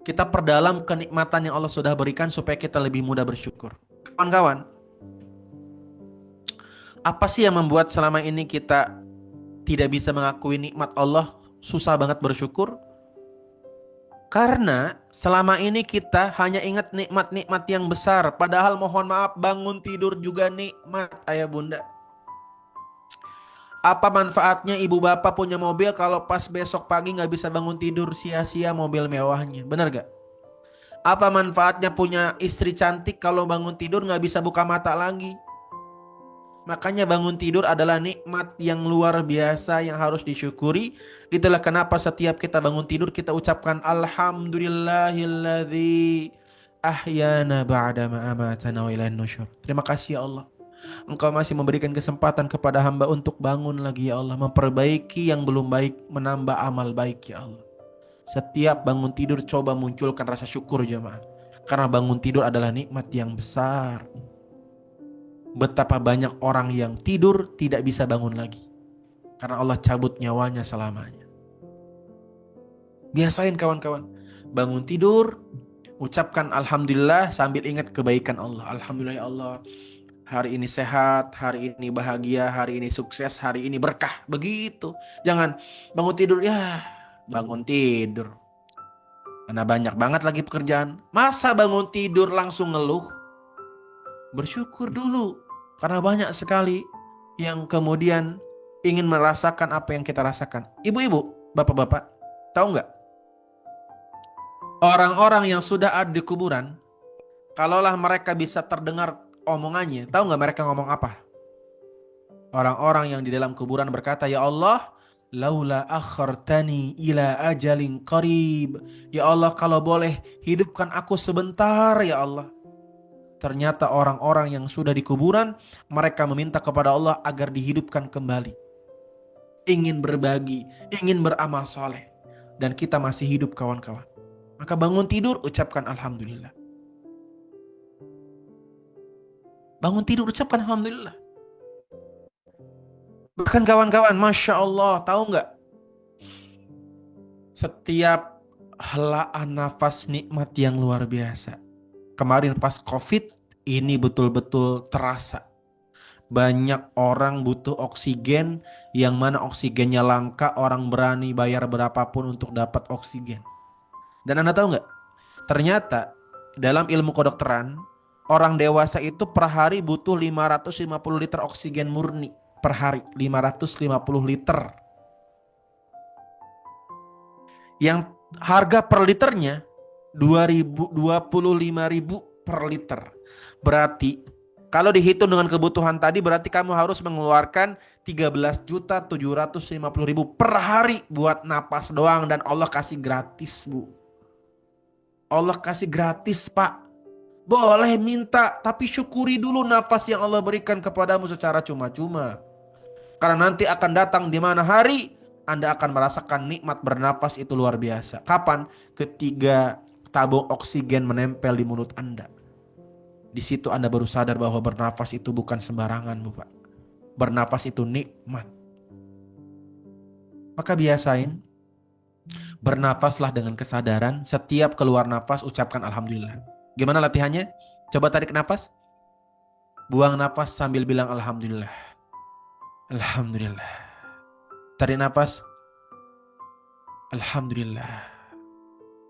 Kita perdalam kenikmatan yang Allah sudah berikan supaya kita lebih mudah bersyukur. Kawan-kawan, apa sih yang membuat selama ini kita tidak bisa mengakui nikmat Allah, susah banget bersyukur? Karena selama ini kita hanya ingat nikmat-nikmat yang besar. Padahal mohon maaf, bangun tidur juga nikmat ayah bunda. Apa manfaatnya ibu bapak punya mobil kalau pas besok pagi nggak bisa bangun tidur, sia-sia mobil mewahnya? Benar gak? Apa manfaatnya punya istri cantik kalau bangun tidur nggak bisa buka mata lagi? Makanya bangun tidur adalah nikmat yang luar biasa yang harus disyukuri. Itulah kenapa setiap kita bangun tidur kita ucapkan Alhamdulillahilladzi ahyana ba'da ma amatana wa ilaihin nusyur. Terima kasih ya Allah. Engkau masih memberikan kesempatan kepada hamba untuk bangun lagi ya Allah. Memperbaiki yang belum baik, menambah amal baik ya Allah. Setiap bangun tidur coba munculkan rasa syukur jemaah. Karena bangun tidur adalah nikmat yang besar. Betapa banyak orang yang tidur tidak bisa bangun lagi. Karena Allah cabut nyawanya selamanya. Biasain kawan-kawan. Bangun tidur, ucapkan Alhamdulillah sambil ingat kebaikan Allah. Alhamdulillah ya Allah. Hari ini sehat, hari ini bahagia, hari ini sukses, hari ini berkah. Begitu. Jangan bangun tidur, ya bangun tidur. Karena banyak banget lagi pekerjaan. Masa bangun tidur langsung ngeluh? Bersyukur dulu. Karena banyak sekali yang kemudian ingin merasakan apa yang kita rasakan. Ibu-ibu, bapak-bapak, tahu nggak? Orang-orang yang sudah ada di kuburan, kalaulah mereka bisa terdengar omongannya, tahu nggak mereka ngomong apa? Orang-orang yang di dalam kuburan berkata, ya Allah, laula akhartani ila ajalin qarib. Ya Allah, kalau boleh hidupkan aku sebentar ya Allah. Ternyata orang-orang yang sudah di kuburan, mereka meminta kepada Allah agar dihidupkan kembali. Ingin berbagi, ingin beramal soleh. Dan kita masih hidup kawan-kawan. Maka bangun tidur, ucapkan Alhamdulillah. Bangun tidur, ucapkan Alhamdulillah. Bahkan kawan-kawan, Masya Allah, tahu nggak? Setiap helaan nafas nikmat yang luar biasa. Kemarin pas COVID, ini betul-betul terasa. Banyak orang butuh oksigen, yang mana oksigennya langka, orang berani bayar berapapun untuk dapat oksigen. Dan Anda tahu nggak? Ternyata dalam ilmu kedokteran, orang dewasa itu per hari butuh 550 liter oksigen murni. Per hari, 550 liter. Yang harga per liternya 25.000 per liter. Berarti kalau dihitung dengan kebutuhan tadi, berarti kamu harus mengeluarkan 13.750.000 per hari buat napas doang. Dan Allah kasih gratis, Bu. Allah kasih gratis, Pak. Boleh minta, tapi syukuri dulu nafas yang Allah berikan kepadamu secara cuma-cuma. Karena nanti akan datang di mana hari Anda akan merasakan nikmat bernafas itu luar biasa. Kapan? Ketika tabung oksigen menempel di mulut Anda. Di situ Anda baru sadar bahwa bernafas itu bukan sembarangan, Bu, Pak. Bernafas itu nikmat. Maka biasain, bernafaslah dengan kesadaran. Setiap keluar nafas ucapkan Alhamdulillah. Gimana latihannya? Coba tarik nafas. Buang nafas sambil bilang Alhamdulillah. Alhamdulillah. Tarik nafas. Alhamdulillah.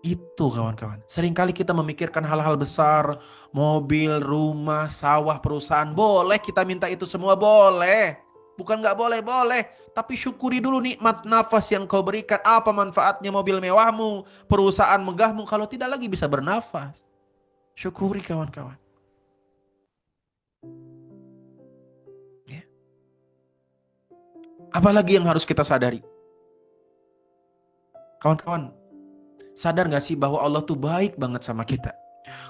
Itu kawan-kawan. Seringkali kita memikirkan hal-hal besar. Mobil, rumah, sawah, perusahaan. Boleh kita minta itu semua, boleh. Bukan gak boleh, boleh. Tapi syukuri dulu nikmat nafas yang kau berikan. Apa manfaatnya mobil mewahmu, perusahaan megahmu, kalau tidak lagi bisa bernafas. Syukuri kawan-kawan. Ya. Apalagi yang harus kita sadari? Kawan-kawan, sadar gak sih bahwa Allah tuh baik banget sama kita?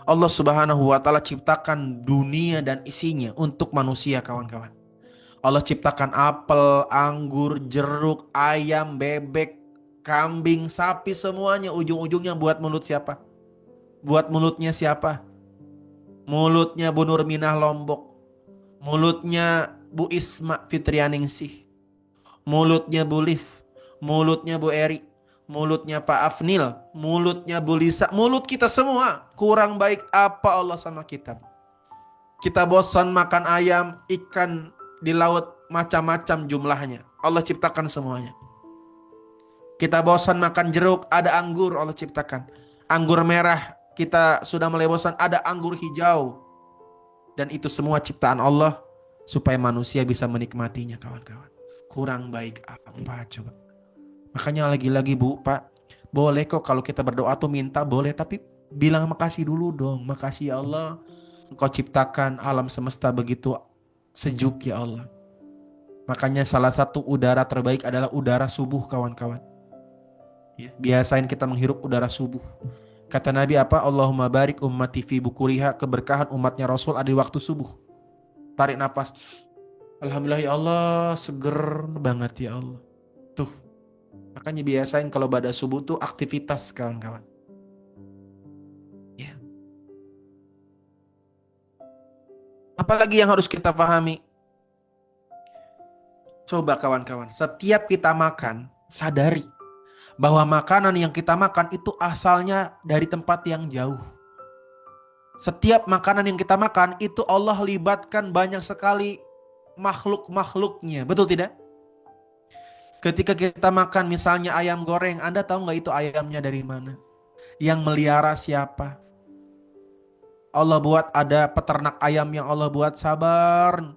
Allah Subhanahu wa Ta'ala ciptakan dunia dan isinya untuk manusia, kawan-kawan. Allah ciptakan apel, anggur, jeruk, ayam, bebek, kambing, sapi, semuanya ujung-ujungnya buat mulut siapa? Buat mulutnya siapa? Mulutnya Bu Nurminah Lombok, mulutnya Bu Isma Fitrianingsih, mulutnya Bu Liv, mulutnya Bu Eri, mulutnya Pak Afnil, mulutnya Bu Lisa, mulut kita semua. Kurang baik apa Allah sama kita? Kita bosan makan ayam, ikan di laut macam-macam jumlahnya. Allah ciptakan semuanya. Kita bosan makan jeruk, ada anggur Allah ciptakan. Anggur merah, kita sudah mulai bosan, ada anggur hijau. Dan itu semua ciptaan Allah supaya manusia bisa menikmatinya, kawan-kawan. kurang baik apa coba. Makanya lagi-lagi Bu, Pak, boleh kok kalau kita berdoa tuh minta boleh, tapi bilang makasih dulu dong. Makasih ya Allah, Engkau ciptakan alam semesta begitu sejuk ya Allah. Makanya salah satu udara terbaik adalah udara subuh kawan-kawan. Ya, biasain kita menghirup udara subuh. Kata Nabi apa? Allahumma barik ummati fi bukuriha, keberkahan umatnya Rasul ada di waktu subuh. Tarik nafas. Alhamdulillah ya Allah, seger banget ya Allah. Tuh, makanya biasain kalau pada subuh tuh aktivitas kawan-kawan. Ya. Apalagi yang harus kita pahami? Coba kawan-kawan, setiap kita makan, sadari bahwa makanan yang kita makan itu asalnya dari tempat yang jauh. Setiap makanan yang kita makan itu Allah libatkan banyak sekali makhluk-makhluknya. Betul tidak? Ketika kita makan misalnya ayam goreng, Anda tahu nggak itu ayamnya dari mana? Yang melihara siapa? Allah buat ada peternak ayam yang Allah buat sabar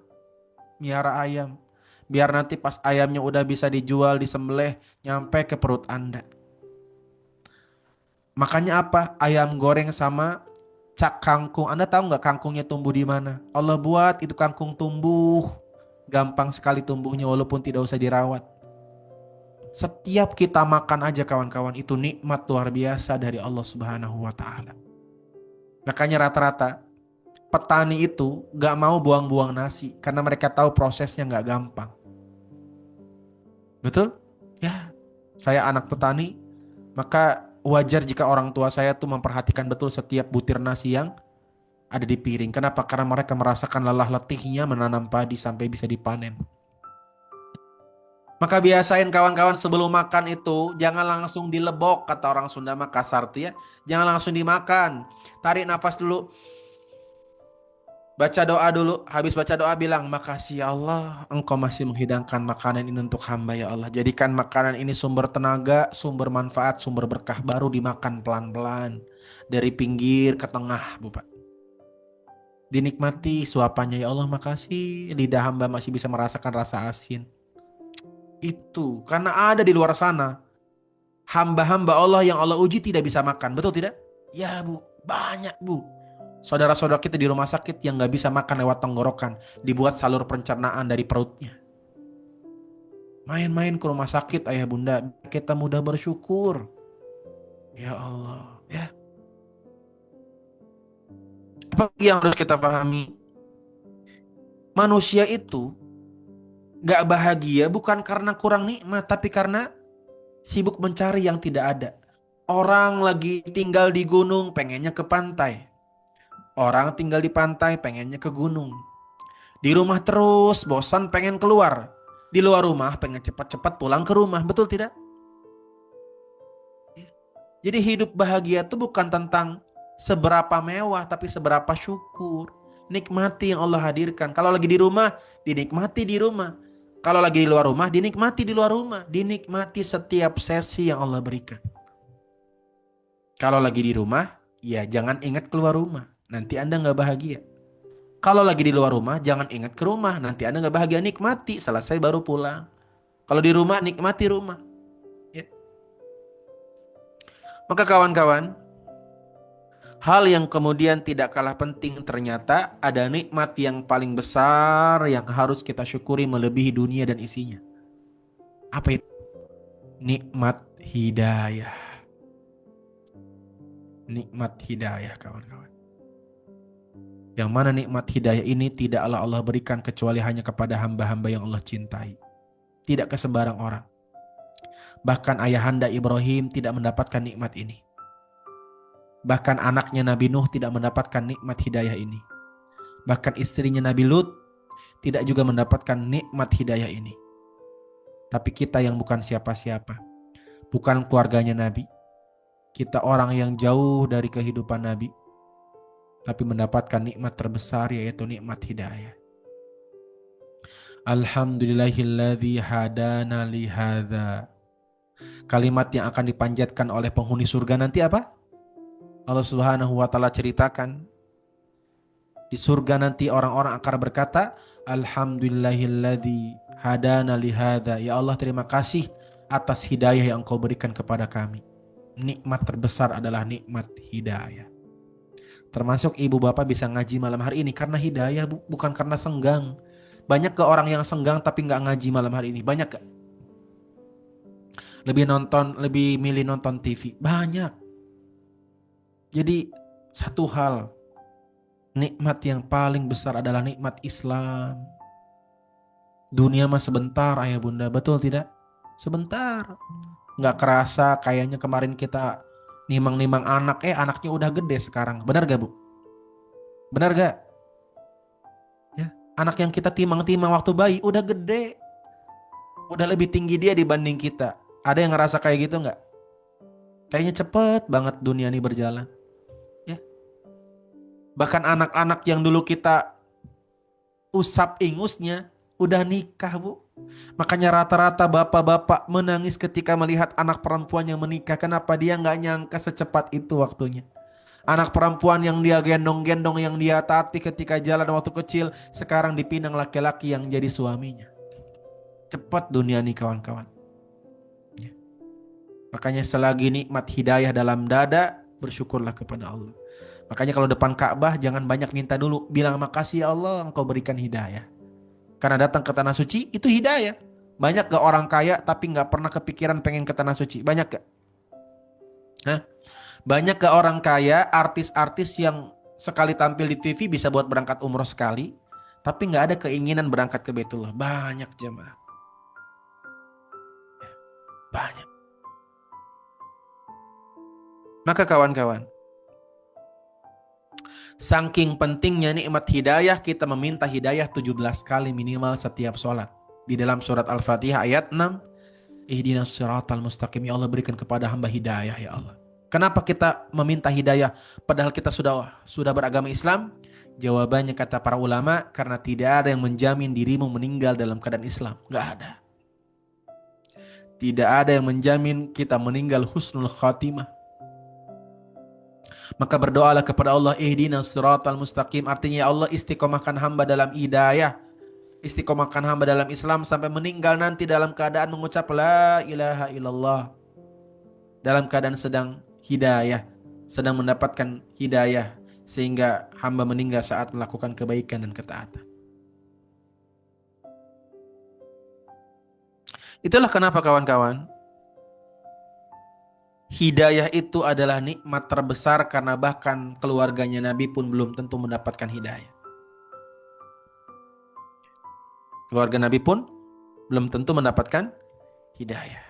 miara ayam. Biar nanti pas ayamnya udah bisa dijual, disembelih, nyampe ke perut Anda. Makanya apa? Ayam goreng sama cak kangkung. Anda tahu nggak kangkungnya tumbuh di mana? Allah buat itu kangkung tumbuh. Gampang sekali tumbuhnya walaupun tidak usah dirawat. Setiap kita makan aja kawan-kawan itu nikmat luar biasa dari Allah Subhanahu wa Ta'ala. Makanya rata-rata petani itu gak mau buang-buang nasi karena mereka tahu prosesnya gak gampang. Betul? Ya, saya anak petani, maka wajar jika orang tua saya tuh memperhatikan betul setiap butir nasi yang ada di piring. Kenapa? Karena mereka merasakan lelah letihnya menanam padi sampai bisa dipanen. Maka biasain kawan-kawan sebelum makan itu jangan langsung dilebok, kata orang Sunda mah kasar tuh ya. Jangan langsung dimakan. Tarik nafas dulu. Baca doa dulu. Habis baca doa bilang, makasih ya Allah, Engkau masih menghidangkan makanan ini untuk hamba ya Allah. Jadikan makanan ini sumber tenaga, sumber manfaat, sumber berkah, baru dimakan pelan-pelan. Dari pinggir ke tengah, Bapak. Dinikmati suapannya ya Allah, makasih. Lidah hamba masih bisa merasakan rasa asin. Itu karena ada di luar sana hamba-hamba Allah yang Allah uji tidak bisa makan, betul tidak? Ya Bu, banyak Bu. Saudara-saudara kita di rumah sakit yang gak bisa makan lewat tenggorokan, dibuat salur pencernaan dari perutnya. Main-main ke rumah sakit ayah bunda, kita mudah bersyukur. Ya Allah, ya. Apa yang harus kita pahami? Manusia itu gak bahagia bukan karena kurang nikmat, tapi karena sibuk mencari yang tidak ada. Orang lagi tinggal di gunung pengennya ke pantai. Orang tinggal di pantai pengennya ke gunung. Di rumah terus bosan pengen keluar. Di luar rumah pengen cepat-cepat pulang ke rumah. Betul tidak? Jadi hidup bahagia itu bukan tentang seberapa mewah, tapi seberapa syukur. Nikmati yang Allah hadirkan. Kalau lagi di rumah, dinikmati di rumah. Kalau lagi di luar rumah, dinikmati di luar rumah. Dinikmati setiap sesi yang Allah berikan. Kalau lagi di rumah, ya jangan ingat keluar rumah. Nanti Anda gak bahagia. Kalau lagi di luar rumah, jangan ingat ke rumah. Nanti Anda gak bahagia, nikmati. Selesai baru pulang. Kalau di rumah, nikmati rumah. Ya. Maka kawan-kawan, hal yang kemudian tidak kalah penting ternyata ada nikmat yang paling besar yang harus kita syukuri melebihi dunia dan isinya. Apa itu? Nikmat hidayah. Nikmat hidayah kawan-kawan. Yang mana nikmat hidayah ini tidaklah Allah berikan kecuali hanya kepada hamba-hamba yang Allah cintai. Tidak ke sembarang orang. Bahkan ayahanda Ibrahim tidak mendapatkan nikmat ini. Bahkan anaknya Nabi Nuh tidak mendapatkan nikmat hidayah ini. Bahkan istrinya Nabi Lut tidak juga mendapatkan nikmat hidayah ini. Tapi kita yang bukan siapa-siapa, bukan keluarganya Nabi, kita orang yang jauh dari kehidupan Nabi, tapi mendapatkan nikmat terbesar yaitu nikmat hidayah. Alhamdulillahilladzi hadana lihadza. Kalimat yang akan dipanjatkan oleh penghuni surga nanti apa? Allah Subhanahu wa Ta'ala ceritakan di surga nanti orang-orang akan berkata, Alhamdulillahilladzi hadana lihada. Ya Allah, terima kasih atas hidayah yang Engkau berikan kepada kami. Nikmat terbesar adalah nikmat hidayah. Termasuk ibu bapak bisa ngaji malam hari ini karena hidayah, bukan karena senggang. Banyak ke orang yang senggang tapi nggak ngaji malam hari ini? Banyak gak? Lebih milih nonton TV? Banyak. Jadi satu hal, nikmat yang paling besar adalah nikmat Islam. Dunia mah sebentar ayah bunda, betul tidak? Sebentar. Nggak kerasa kayaknya kemarin kita nimang-nimang anak, anaknya udah gede sekarang. Benar gak bu? Benar gak? Ya, anak yang kita timang-timang waktu bayi udah gede. Udah lebih tinggi dia dibanding kita. Ada yang ngerasa kayak gitu nggak? Kayaknya cepet banget dunia ini berjalan. Ya. Bahkan anak-anak yang dulu kita usap ingusnya udah nikah bu. Makanya rata-rata bapak-bapak menangis ketika melihat anak perempuan yang menikah. Kenapa? Dia nggak nyangka secepat itu waktunya. Anak perempuan yang dia gendong-gendong, yang dia tati ketika jalan waktu kecil, sekarang dipinang laki-laki yang jadi suaminya. Cepat dunia nih kawan-kawan. Ya. Makanya selagi nikmat hidayah dalam dada, bersyukurlah kepada Allah. Makanya kalau depan Ka'bah jangan banyak minta dulu. Bilang makasih ya Allah Engkau berikan hidayah. Karena datang ke tanah suci itu hidayah. Banyak gak orang kaya tapi gak pernah kepikiran pengen ke tanah suci? Banyak gak? Hah? Banyak gak orang kaya, artis-artis yang sekali tampil di TV bisa buat berangkat umroh sekali, tapi gak ada keinginan berangkat ke Baitullah? Banyak jemaah. Banyak. Maka kawan-kawan, saking pentingnya nikmat hidayah, kita meminta hidayah 17 kali minimal setiap sholat. Di dalam surat Al-Fatihah ayat 6, Ihdinas siratal mustaqim, ya Allah berikan kepada hamba hidayah ya Allah. Kenapa kita meminta hidayah padahal kita sudah beragama Islam? Jawabannya kata para ulama, karena tidak ada yang menjamin dirimu meninggal dalam keadaan Islam. Gak ada. Tidak ada yang menjamin kita meninggal husnul khatimah. Maka berdoalah kepada Allah, ihdinas siratal mustaqim. Artinya ya Allah, istiqomahkan hamba dalam hidayah, istiqomahkan hamba dalam Islam sampai meninggal nanti dalam keadaan mengucap la ilaha illallah, dalam keadaan sedang hidayah, sedang mendapatkan hidayah, sehingga hamba meninggal saat melakukan kebaikan dan ketaatan. Itulah kenapa kawan-kawan, hidayah itu adalah nikmat terbesar, karena bahkan keluarganya Nabi pun belum tentu mendapatkan hidayah. Keluarga Nabi pun belum tentu mendapatkan hidayah.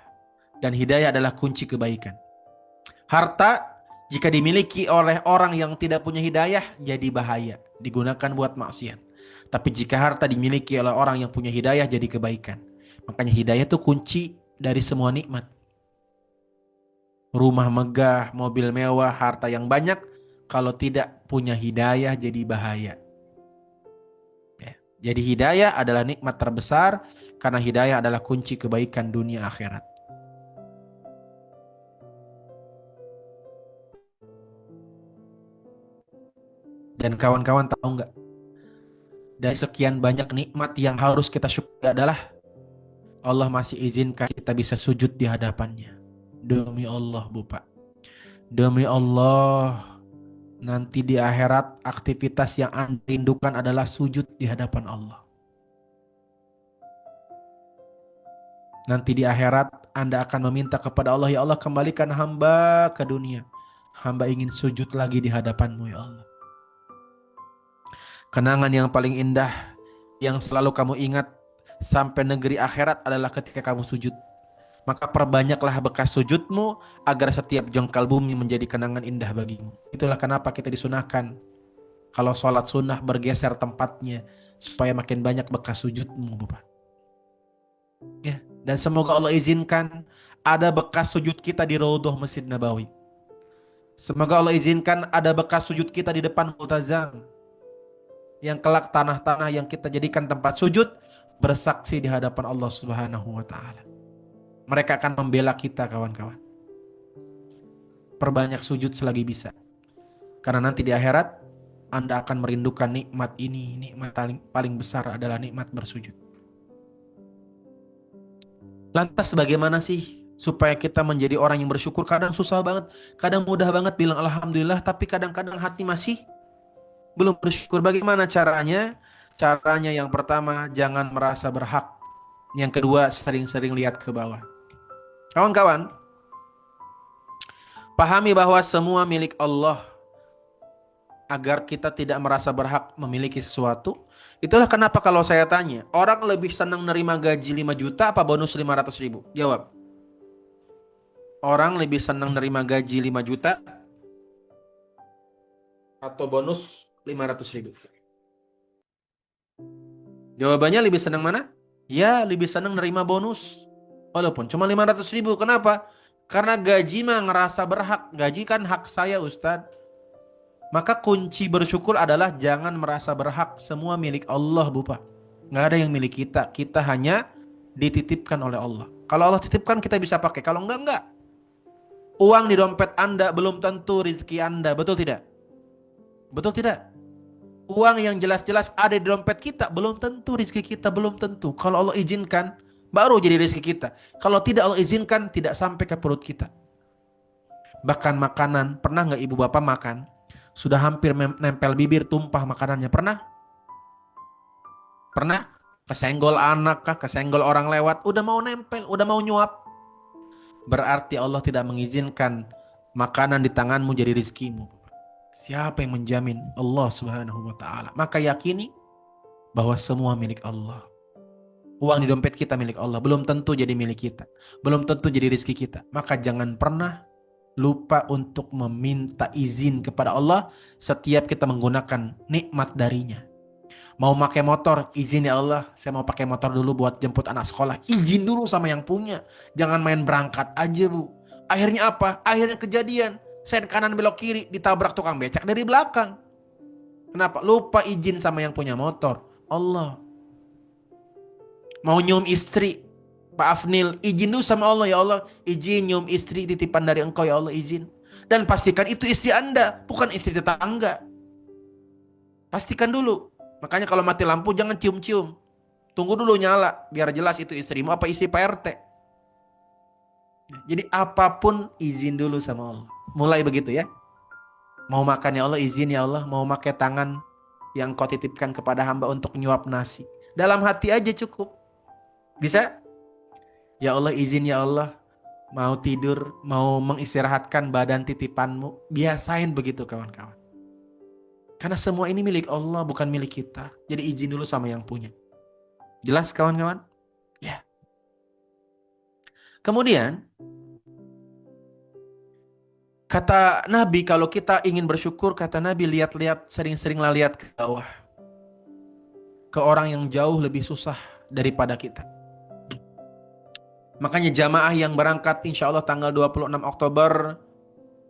Dan hidayah adalah kunci kebaikan. Harta jika dimiliki oleh orang yang tidak punya hidayah jadi bahaya, digunakan buat maksiat. Tapi jika harta dimiliki oleh orang yang punya hidayah jadi kebaikan. Makanya hidayah itu kunci dari semua nikmat. Rumah megah, mobil mewah, harta yang banyak, kalau tidak punya hidayah jadi bahaya. Ya. Jadi hidayah adalah nikmat terbesar, karena hidayah adalah kunci kebaikan dunia akhirat. Dan kawan-kawan tahu nggak? Dari sekian banyak nikmat yang harus kita syukuri adalah Allah masih izinkan kita bisa sujud di hadapannya. Demi Allah, Bu Pak. Demi Allah, nanti di akhirat aktivitas yang Anda rindukan adalah sujud di hadapan Allah. Nanti di akhirat Anda akan meminta kepada Allah, ya Allah kembalikan hamba ke dunia. Hamba ingin sujud lagi di hadapanmu ya Allah. Kenangan yang paling indah yang selalu kamu ingat sampai negeri akhirat adalah ketika kamu sujud. Maka perbanyaklah bekas sujudmu agar setiap jengkal bumi menjadi kenangan indah bagimu. Itulah kenapa kita disunahkan kalau sholat sunnah bergeser tempatnya supaya makin banyak bekas sujudmu, Bapak. Ya, dan semoga Allah izinkan ada bekas sujud kita di Raudhah Masjid Nabawi. Semoga Allah izinkan ada bekas sujud kita di depan Multazam. Yang kelak tanah-tanah yang kita jadikan tempat sujud bersaksi di hadapan Allah Subhanahu wa taala. Mereka akan membela kita kawan-kawan. Perbanyak sujud selagi bisa. Karena nanti di akhirat Anda akan merindukan nikmat ini. Nikmat paling besar adalah nikmat bersujud. Lantas bagaimana sih supaya kita menjadi orang yang bersyukur? Kadang susah banget, kadang mudah banget bilang alhamdulillah, tapi kadang-kadang hati masih belum bersyukur. Bagaimana caranya? Caranya yang pertama, jangan merasa berhak. Yang kedua, sering-sering lihat ke bawah. Kawan-kawan, pahami bahwa semua milik Allah agar kita tidak merasa berhak memiliki sesuatu. Itulah kenapa kalau saya tanya, orang lebih senang nerima gaji 5 juta apa bonus 500 ribu? Jawab. Orang lebih senang nerima gaji 5 juta atau bonus 500 ribu? Jawabannya lebih senang mana? Ya, lebih senang nerima bonus. Walaupun cuma 500 ribu. Kenapa? Karena gaji mah ngerasa berhak. Gaji kan hak saya, Ustadz. Maka kunci bersyukur adalah jangan merasa berhak. Semua milik Allah, Bapak. Nggak ada yang milik kita. Kita hanya dititipkan oleh Allah. Kalau Allah titipkan kita bisa pakai. Kalau enggak. Uang di dompet Anda belum tentu rezeki Anda. Betul tidak? Betul tidak? Uang yang jelas-jelas ada di dompet kita belum tentu rezeki kita. Belum tentu. Kalau Allah izinkan baru jadi rezeki kita. Kalau tidak Allah izinkan tidak sampai ke perut kita. Bahkan makanan. Pernah nggak ibu bapak makan? Sudah hampir nempel bibir tumpah makanannya. Pernah? Pernah? Kesenggol anak kah? Kesenggol orang lewat. Udah mau nempel. Udah mau nyuap. Berarti Allah tidak mengizinkan makanan di tanganmu jadi rizkimu. Siapa yang menjamin? Allah Subhanahu wa ta'ala. Maka yakini bahwa semua milik Allah. Uang di dompet kita milik Allah. Belum tentu jadi milik kita. Belum tentu jadi rizki kita. Maka jangan pernah lupa untuk meminta izin kepada Allah setiap kita menggunakan nikmat darinya. Mau pakai motor, izin ya Allah, saya mau pakai motor dulu buat jemput anak sekolah. Izin dulu sama yang punya. Jangan main berangkat aja, Bu. Akhirnya apa? Akhirnya kejadian. Sen kanan belok kiri, ditabrak tukang becak dari belakang. Kenapa? Lupa izin sama yang punya motor. Allah. Mau nyium istri, Pak Afnil, izin dulu sama Allah, ya Allah. Izin nyium istri titipan dari engkau, ya Allah, izin. Dan pastikan itu istri Anda, bukan istri tetangga. Pastikan dulu. Makanya kalau mati lampu jangan cium-cium. Tunggu dulu nyala, biar jelas itu istrimu apa istri Pak RT. Jadi apapun izin dulu sama Allah. Mulai begitu ya. Mau makan ya Allah, izin ya Allah. Mau pakai tangan yang kau titipkan kepada hamba untuk nyuap nasi. Dalam hati aja cukup. Bisa? Ya Allah, izin ya Allah. Mau tidur, mau mengistirahatkan badan titipanmu. Biasain begitu kawan-kawan. Karena semua ini milik Allah, bukan milik kita. Jadi izin dulu sama yang punya. Jelas kawan-kawan? Ya. Kemudian, kata Nabi, kalau kita ingin bersyukur, kata Nabi, lihat-lihat, sering-seringlah lihat ke bawah. Ke orang yang jauh lebih susah daripada kita. Makanya jamaah yang berangkat insya Allah tanggal 26 Oktober,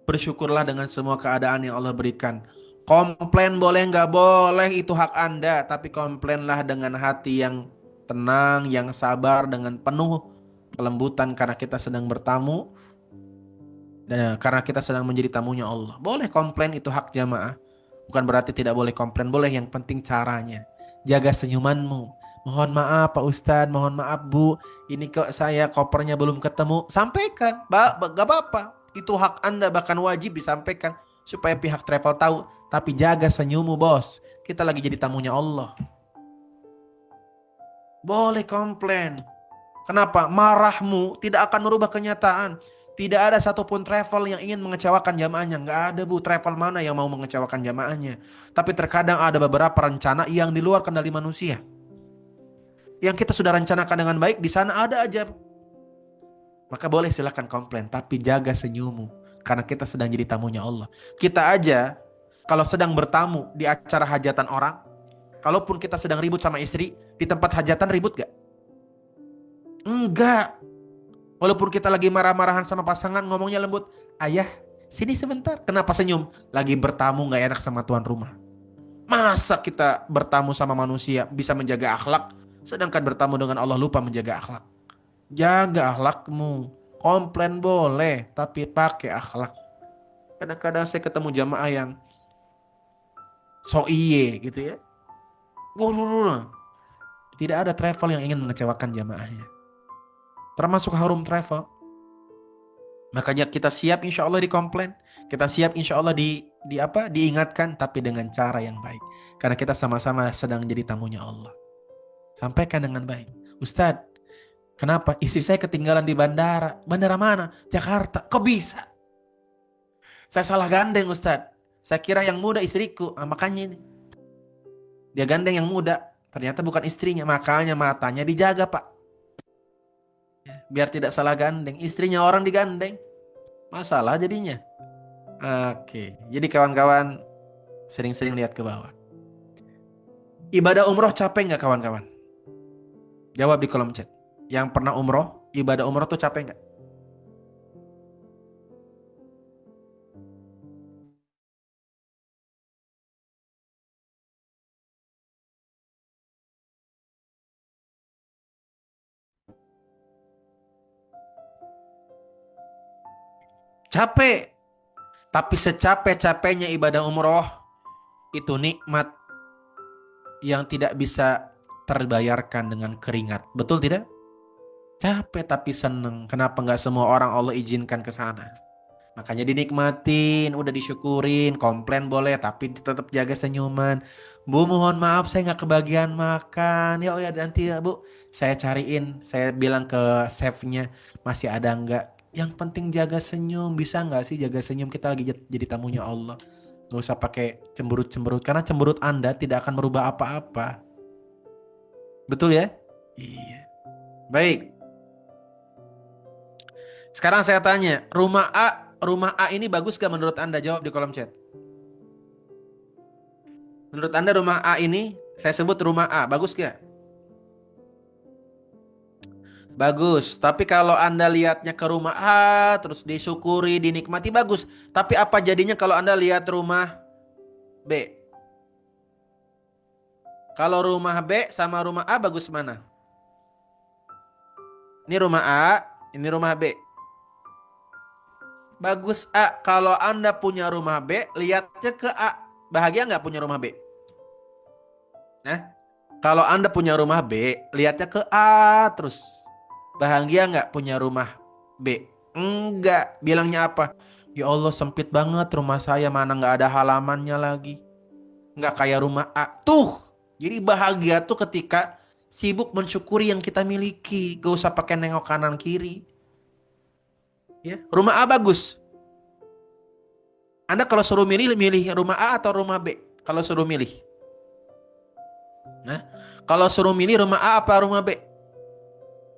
bersyukurlah dengan semua keadaan yang Allah berikan. Komplain boleh nggak boleh, itu hak Anda. Tapi komplainlah dengan hati yang tenang, yang sabar, dengan penuh kelembutan karena kita sedang bertamu. Dan karena kita sedang menjadi tamunya Allah. Boleh komplain, itu hak jamaah. Bukan berarti tidak boleh komplain. Boleh, yang penting caranya. Jaga senyumanmu. Mohon maaf Pak Ustadz, mohon maaf Bu. Ini kok saya kopernya belum ketemu. Sampaikan, gak apa-apa. Itu hak Anda, bahkan wajib disampaikan. Supaya pihak travel tahu. Tapi jaga senyummu bos. Kita lagi jadi tamunya Allah. Boleh komplain. Kenapa? Marahmu tidak akan merubah kenyataan. Tidak ada satupun travel yang ingin mengecewakan jamaahnya. Nggak ada Bu, travel mana yang mau mengecewakan jamaahnya. Tapi terkadang ada beberapa rencana yang di luar kendali manusia. Yang kita sudah rencanakan dengan baik, di sana ada aja. Maka boleh silakan komplain, tapi jaga senyummu. Karena kita sedang jadi tamunya Allah. Kita aja, kalau sedang bertamu di acara hajatan orang, kalaupun kita sedang ribut sama istri, di tempat hajatan ribut gak? Enggak. Walaupun kita lagi marah-marahan sama pasangan, ngomongnya lembut. Ayah, sini sebentar. Kenapa senyum? Lagi bertamu gak enak sama tuan rumah. Masa kita bertamu sama manusia bisa menjaga akhlak, sedangkan bertamu dengan Allah lupa menjaga akhlak? Jaga akhlakmu. Komplain boleh, tapi pakai akhlak. Kadang-kadang saya ketemu jamaah yang so iye gitu ya. Tidak ada travel yang ingin mengecewakan jamaahnya. termasuk harum travel. Makanya kita siap insya Allah dikomplain, kita siap insya Allah di apa diingatkan, tapi dengan cara yang baik. Karena kita sama-sama sedang jadi tamunya Allah. Sampaikan dengan baik. Ustadz, kenapa istri saya ketinggalan di bandara? Bandara mana? Jakarta. Kok bisa? Saya salah gandeng Ustadz. Saya kira yang muda istriku. Makanya ini. Dia gandeng yang muda. Ternyata bukan istrinya. Makanya matanya dijaga Pak. Biar tidak salah gandeng. Istrinya orang digandeng. Masalah jadinya. Oke. Jadi kawan-kawan sering-sering lihat ke bawah. Ibadah umroh capek nggak kawan-kawan? Jawab di kolom chat. Yang pernah umroh, ibadah umroh tuh capek nggak? Capek. Tapi secapek-capeknya ibadah umroh, itu nikmat yang tidak bisa terbayarkan dengan keringat. Betul tidak? Capek tapi seneng. Kenapa nggak semua orang Allah izinkan ke sana? Makanya dinikmatin, udah disyukurin, komplain boleh, tapi tetap jaga senyuman. Bu, mohon maaf saya nggak kebagian makan. Ya, oh ya nanti ya Bu, saya cariin, saya bilang ke chefnya masih ada nggak. Yang penting jaga senyum, bisa nggak sih jaga senyum? Kita lagi jadi tamunya Allah. Nggak usah pakai cemberut-cemberut, karena cemberut Anda tidak akan merubah apa-apa. Betul ya? Iya. Baik. Sekarang saya tanya, rumah A ini bagus gak menurut Anda? Jawab di kolom chat. Menurut Anda rumah A ini, saya sebut rumah A, bagus gak? Bagus. Tapi kalau Anda lihatnya ke rumah A, terus disyukuri, dinikmati, bagus. Tapi apa jadinya kalau Anda lihat rumah B? Kalau rumah B sama rumah A bagus mana? Ini rumah A, ini rumah B. Bagus A. Kalau Anda punya rumah B, lihatnya ke A. Bahagia nggak punya rumah B? Nah, kalau Anda punya rumah B, lihatnya ke A terus. Bahagia nggak punya rumah B? Enggak. Bilangnya apa? Ya Allah sempit banget rumah saya, mana nggak ada halamannya lagi. Nggak kayak rumah A. Tuh. Jadi bahagia tuh ketika sibuk mensyukuri yang kita miliki. Gak usah pakai nengok kanan kiri. Ya, rumah A bagus. Anda kalau suruh milih rumah A atau rumah B? Kalau suruh milih. Nah, kalau suruh milih rumah A apa rumah B?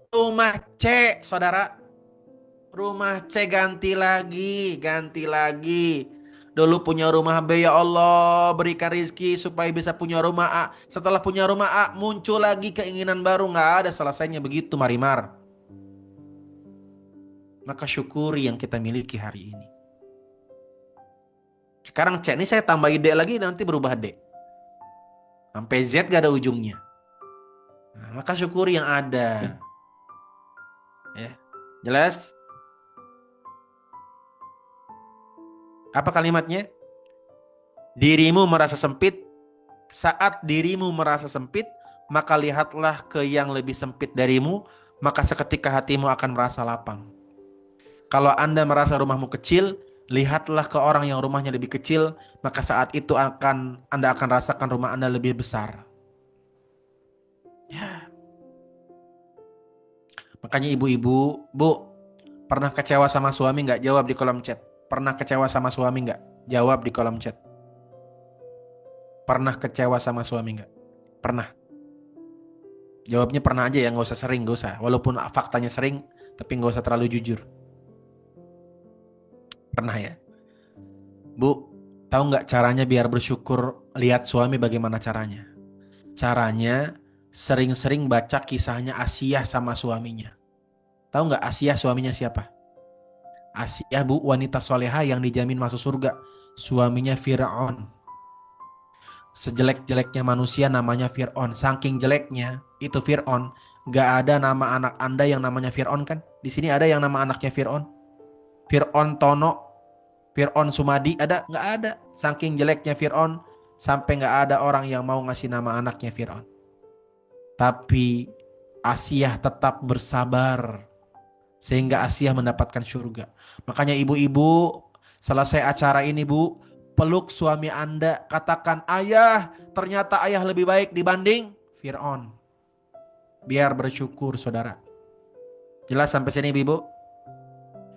Rumah C, saudara. Rumah C ganti lagi, ganti lagi. Dulu punya rumah B, ya Allah berikan rizki supaya bisa punya rumah A. Setelah punya rumah A, muncul lagi keinginan baru. Nggak ada selesainya begitu, Marimar. Maka syukuri yang kita miliki hari ini. Sekarang C ini saya tambahin D lagi, nanti berubah D. Sampai Z gak ada ujungnya. Nah, maka syukuri yang ada. Ya, jelas? Apa kalimatnya? Dirimu merasa sempit. Saat dirimu merasa sempit, maka lihatlah ke yang lebih sempit darimu, maka seketika hatimu akan merasa lapang. Kalau Anda merasa rumahmu kecil, lihatlah ke orang yang rumahnya lebih kecil, maka saat itu Anda akan rasakan rumah Anda lebih besar. Ya. Makanya ibu-ibu, Bu, pernah kecewa sama suami nggak? Jawab di kolom chat. Pernah kecewa sama suami nggak? Jawab di kolom chat. Pernah kecewa sama suami nggak? Pernah. Jawabnya pernah aja ya, nggak usah sering, nggak usah. Walaupun faktanya sering, tapi nggak usah terlalu jujur. Pernah ya? Bu, tahu nggak caranya biar bersyukur? Lihat suami bagaimana caranya. Caranya sering-sering baca kisahnya Asiyah sama suaminya. Tahu nggak Asiyah suaminya siapa? Asiyah bu, wanita soleha yang dijamin masuk surga. Suaminya Fir'aun. Sejelek-jeleknya manusia namanya Fir'aun. Saking jeleknya itu Fir'aun. Gak ada nama anak Anda yang namanya Fir'aun kan? Di sini ada yang nama anaknya Fir'aun. Fir'aun Tono, Fir'aun Sumadi ada? Gak ada. Saking jeleknya Fir'aun sampai gak ada orang yang mau ngasih nama anaknya Fir'aun. Tapi Asiyah tetap bersabar. sehingga Asia mendapatkan surga. Makanya ibu-ibu, selesai acara ini Bu, peluk suami Anda, katakan, ayah, ternyata ayah lebih baik dibanding Fir'aun. Biar bersyukur saudara. Jelas sampai sini ibu?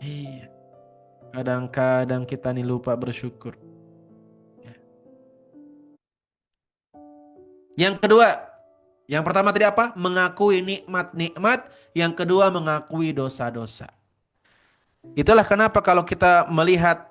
Iya. Kadang-kadang kita nih lupa bersyukur. Yang kedua, yang pertama tadi apa? Mengakui nikmat-nikmat. Yang kedua mengakui dosa-dosa. Itulah kenapa kalau kita melihat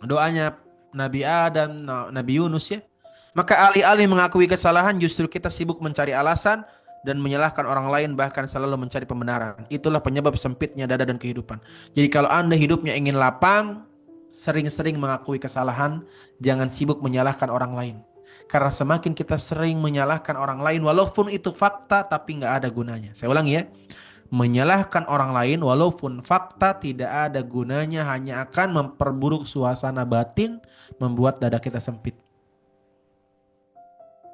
doanya Nabi Adam, Nabi Yunus ya. Maka alih-alih mengakui kesalahan justru kita sibuk mencari alasan dan menyalahkan orang lain bahkan selalu mencari pembenaran. Itulah penyebab sempitnya dada dan kehidupan. Jadi kalau Anda hidupnya ingin lapang, sering-sering mengakui kesalahan, jangan sibuk menyalahkan orang lain. Karena semakin kita sering menyalahkan orang lain walaupun itu fakta tapi nggak ada gunanya. Saya ulangi ya. Menyalahkan orang lain walaupun fakta tidak ada gunanya, hanya akan memperburuk suasana batin, membuat dada kita sempit.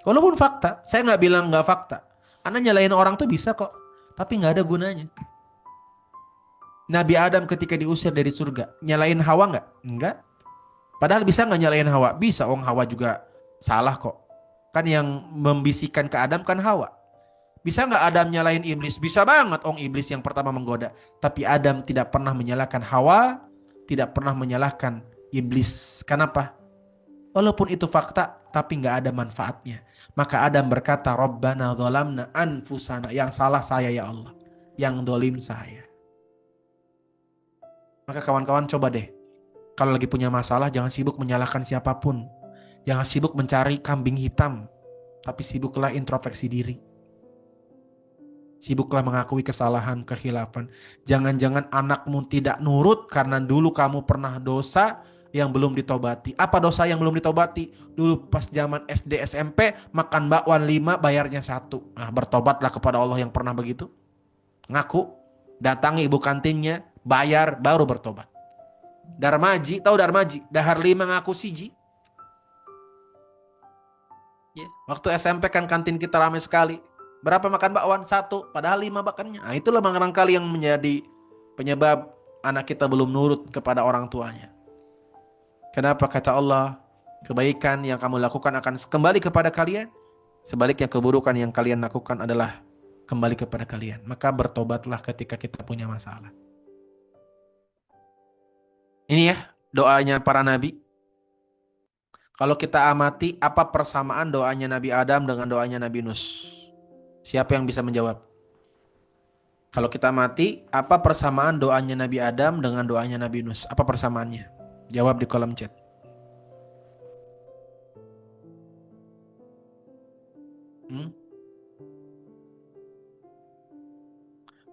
Walaupun fakta, saya nggak bilang nggak fakta. Anda nyalain orang tuh bisa kok, tapi nggak ada gunanya. Nabi Adam ketika diusir dari surga, nyalain Hawa nggak? Enggak. Padahal bisa nggak nyalain Hawa? Bisa, Hawa juga salah kok. Kan yang membisikkan ke Adam kan Hawa. Bisa nggak Adam nyalain iblis? Bisa banget, iblis yang pertama menggoda. Tapi Adam tidak pernah menyalahkan Hawa, tidak pernah menyalahkan iblis. Kenapa? Walaupun itu fakta, tapi nggak ada manfaatnya. Maka Adam berkata, Rabbana dzalamna anfusana. Yang salah saya ya Allah. Yang dolim saya. Maka kawan-kawan coba deh. Kalau lagi punya masalah, jangan sibuk menyalahkan siapapun. Jangan sibuk mencari kambing hitam. Tapi sibuklah introspeksi diri. Sibuklah mengakui kesalahan, kekhilafan. Jangan-jangan anakmu tidak nurut karena dulu kamu pernah dosa yang belum ditobati. Apa dosa yang belum ditobati? Dulu pas zaman SD SMP makan bakwan 5 bayarnya 1. Nah, bertobatlah kepada Allah yang pernah begitu. Ngaku, datangi ibu kantinnya, bayar baru bertobat. Darmaji, tahu Darmaji? Dahar 5 ngaku siji. Waktu SMP kan kantin kita ramai sekali. Berapa makan bakwan? 1, padahal 5 makannya. Nah, itulah barangkali yang menjadi penyebab anak kita belum nurut kepada orang tuanya. Kenapa kata Allah, kebaikan yang kamu lakukan akan kembali kepada kalian, sebaliknya keburukan yang kalian lakukan adalah kembali kepada kalian. Maka bertobatlah ketika kita punya masalah. Ini ya doanya para nabi. Kalau kita amati, apa persamaan doanya Nabi Adam dengan doanya Nabi Nus? Siapa yang bisa menjawab? Kalau kita amati, apa persamaan doanya Nabi Adam dengan doanya Nabi Nus? Apa persamaannya? Jawab di kolom chat.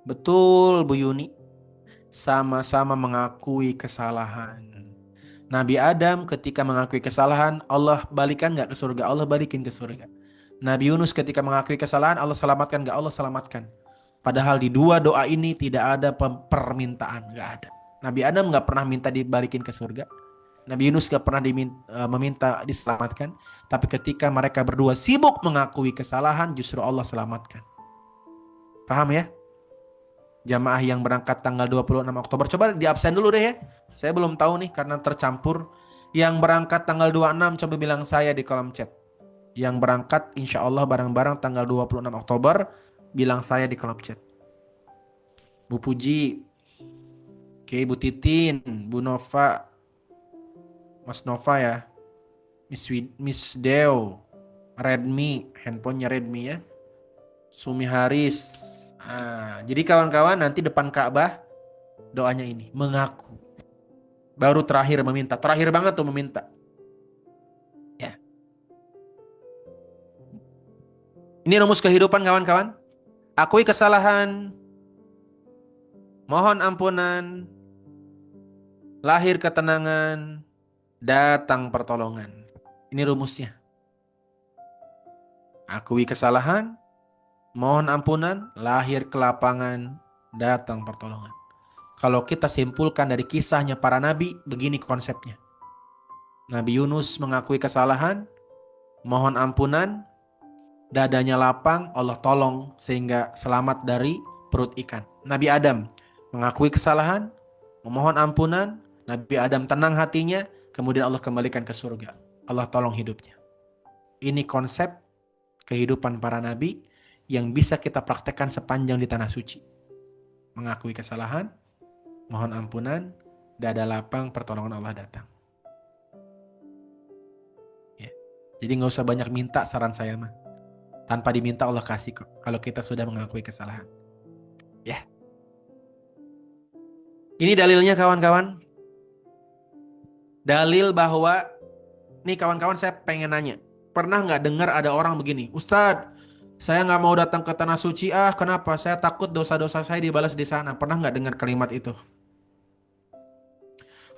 Betul Bu Yuni. Sama-sama mengakui kesalahan. Nabi Adam ketika mengakui kesalahan, Allah balikan gak ke surga? Allah balikin ke surga. Nabi Yunus ketika mengakui kesalahan, Allah selamatkan gak? Allah selamatkan. Padahal di dua doa ini tidak ada permintaan, gak ada. Nabi Adam gak pernah minta dibalikin ke surga. Nabi Yunus gak pernah meminta diselamatkan. Tapi ketika mereka berdua sibuk mengakui kesalahan, justru Allah selamatkan. Paham ya? Jamaah yang berangkat tanggal 26 Oktober, coba di absen dulu deh ya. Saya belum tahu nih karena tercampur. Yang berangkat tanggal 26 coba bilang saya di kolom chat. Yang berangkat insya Allah bareng-bareng tanggal 26 Oktober, bilang saya di kolom chat. Bu Puji, oke, Bu Titin, Bu Nova, Mas Nova ya, Miss Deo, Redmi, handphonenya Redmi ya, Sumi Haris. Jadi kawan-kawan nanti depan Ka'bah doanya ini, mengaku. Baru terakhir meminta, terakhir banget tuh meminta. Ya. Ini rumus kehidupan kawan-kawan. Akui kesalahan, mohon ampunan, lahir ketenangan, datang pertolongan. Ini rumusnya. Akui kesalahan, mohon ampunan, lahir kelapangan, datang pertolongan. Kalau kita simpulkan dari kisahnya para nabi, begini konsepnya. Nabi Yunus mengakui kesalahan, mohon ampunan, dadanya lapang, Allah tolong sehingga selamat dari perut ikan. Nabi Adam mengakui kesalahan, memohon ampunan, Nabi Adam tenang hatinya, kemudian Allah kembalikan ke surga. Allah tolong hidupnya. Ini konsep kehidupan para nabi yang bisa kita praktekkan sepanjang di tanah suci. Mengakui kesalahan, mohon ampunan, dada lapang, pertolongan Allah datang. Ya. Jadi nggak usah banyak minta, saran saya mah. Tanpa diminta Allah kasih kok, kalau kita sudah mengakui kesalahan. Ya. Ini dalilnya kawan-kawan. Dalil bahwa, nih kawan-kawan saya pengen nanya. Pernah nggak dengar ada orang begini, Ustadz, saya nggak mau datang ke tanah suci, kenapa? Saya takut dosa-dosa saya dibalas di sana. Pernah nggak dengar kalimat itu?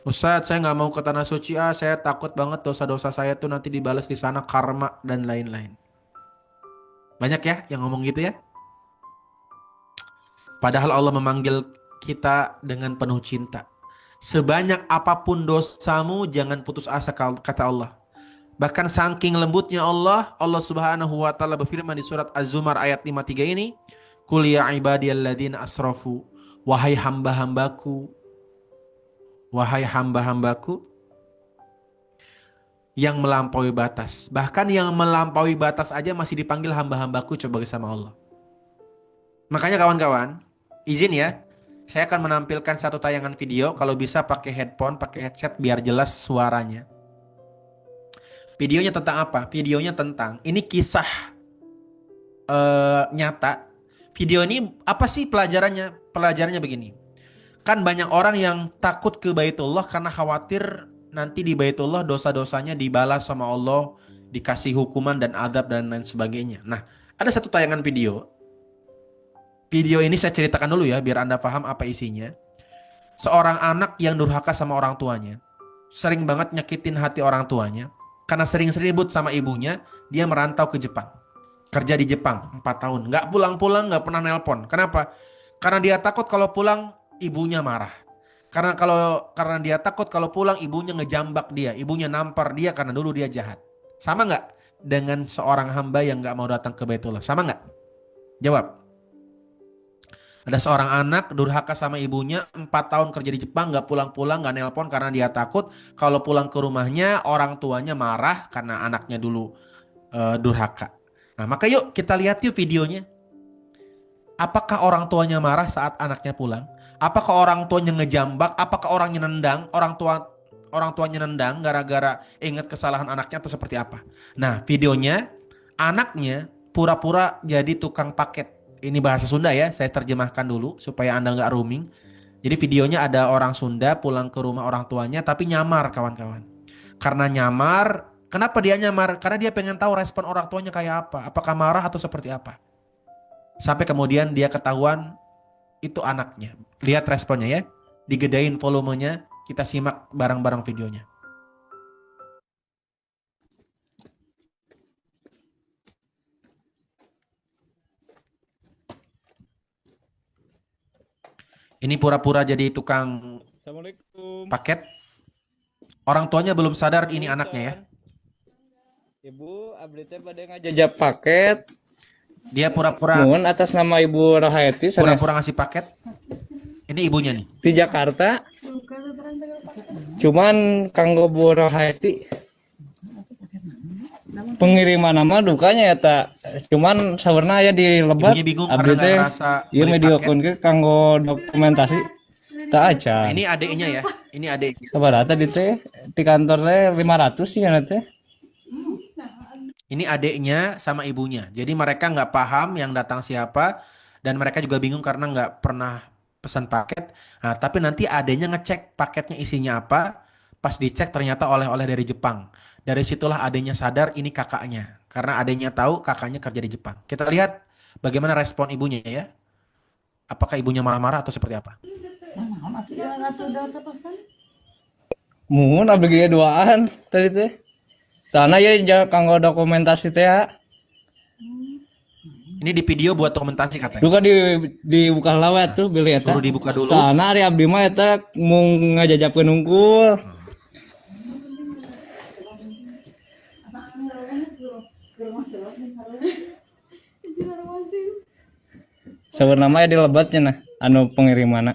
Ustadz, saya nggak mau ke tanah suci, saya takut banget dosa-dosa saya tuh nanti dibalas di sana, karma dan lain-lain. Banyak ya yang ngomong gitu ya? Padahal Allah memanggil kita dengan penuh cinta. Sebanyak apapun dosamu, jangan putus asa, kata Allah. Bahkan saking lembutnya Allah, Allah Subhanahu wa taala berfirman di surat Az-Zumar ayat 53 ini, "Qul ya ibadiyalladzina asrafu, wahai hamba-hambaku, wahai hamba-hambaku yang melampaui batas." Bahkan yang melampaui batas aja masih dipanggil hamba-hambaku, coba sama Allah. Makanya kawan-kawan, izin ya, saya akan menampilkan satu tayangan video, kalau bisa pakai headphone, pakai headset biar jelas suaranya. Videonya tentang apa? Videonya tentang, ini kisah nyata. Video ini apa sih pelajarannya? Pelajarannya begini. Kan banyak orang yang takut ke Baitullah karena khawatir nanti di Baitullah dosa-dosanya dibalas sama Allah, dikasih hukuman dan azab dan lain sebagainya. Nah, ada satu tayangan video. Video ini saya ceritakan dulu ya, biar Anda paham apa isinya. Seorang anak yang durhaka sama orang tuanya. Sering banget nyakitin hati orang tuanya. Karena sering ribut sama ibunya, dia merantau ke Jepang. Kerja di Jepang 4 tahun. Nggak pulang-pulang, nggak pernah nelpon. Kenapa? Karena dia takut kalau pulang ibunya marah. Karena dia takut kalau pulang ibunya ngejambak dia. Ibunya nampar dia karena dulu dia jahat. Sama nggak dengan seorang hamba yang nggak mau datang ke Baitullah? Sama nggak? Jawab. Ada seorang anak durhaka sama ibunya, 4 tahun kerja di Jepang, nggak pulang-pulang, nggak nelpon karena dia takut kalau pulang ke rumahnya orang tuanya marah karena anaknya dulu durhaka. Nah, maka yuk kita lihat yuk videonya. Apakah orang tuanya marah saat anaknya pulang? Apakah orang tuanya ngejambak? Apakah orangnya nendang? Orang tuanya nendang gara-gara ingat kesalahan anaknya atau seperti apa? Nah, videonya anaknya pura-pura jadi tukang paket. Ini bahasa Sunda ya, saya terjemahkan dulu supaya Anda nggak roaming. Jadi videonya ada orang Sunda pulang ke rumah orang tuanya tapi nyamar kawan-kawan. Karena nyamar, kenapa dia nyamar? Karena dia pengen tahu respon orang tuanya kayak apa. Apakah marah atau seperti apa. Sampai kemudian dia ketahuan itu anaknya. Lihat responnya ya. Digedein volumenya, kita simak bareng-bareng videonya. Ini pura-pura jadi tukang Assalamualaikum. paket. Orang tuanya belum sadar ini anaknya ya. Ibu, abdi teh bade ngajajab paket. Dia pura-pura Nuhun atas nama Ibu Rahayati sanes pura-pura ngasih paket. Ini ibunya nih. di Jakarta. Cuman kanggo Bu Rahayati pengiriman nama dukanya ya tak. Cuman sawerna aya di Lebak. Ibunya bingung Abdi karena nggak teh ngerasa ieu beli mediokeun paket. ke kanggo dokumentasi. Tak Nah, aca. ini adiknya ya. Ini adiknya. Sabaraha tadi teh di kantor teh 500 sih kan teh. Ini adiknya sama ibunya. Jadi mereka nggak paham yang datang siapa. Dan mereka juga bingung karena nggak pernah pesan paket. Nah, tapi nanti adiknya ngecek paketnya isinya apa. Pas dicek ternyata oleh-oleh dari Jepang. Dari situlah adiknya sadar ini kakaknya. Karena adiknya tahu kakaknya kerja di Jepang. Kita lihat bagaimana respon ibunya ya. Apakah ibunya marah-marah atau seperti apa? Muhun abdi ge duaan tadi teh. Sana ya kanggo dokumentasi teh ya. Ini di video buat dokumentasi katanya. Duka dibuka lawat tuh beli eta. Suruh dibuka dulu. Sana ari abdi mah eta mung ngajajabkeun hungkul. Sebenarnya ya dilebatnya nah anu pengiriman.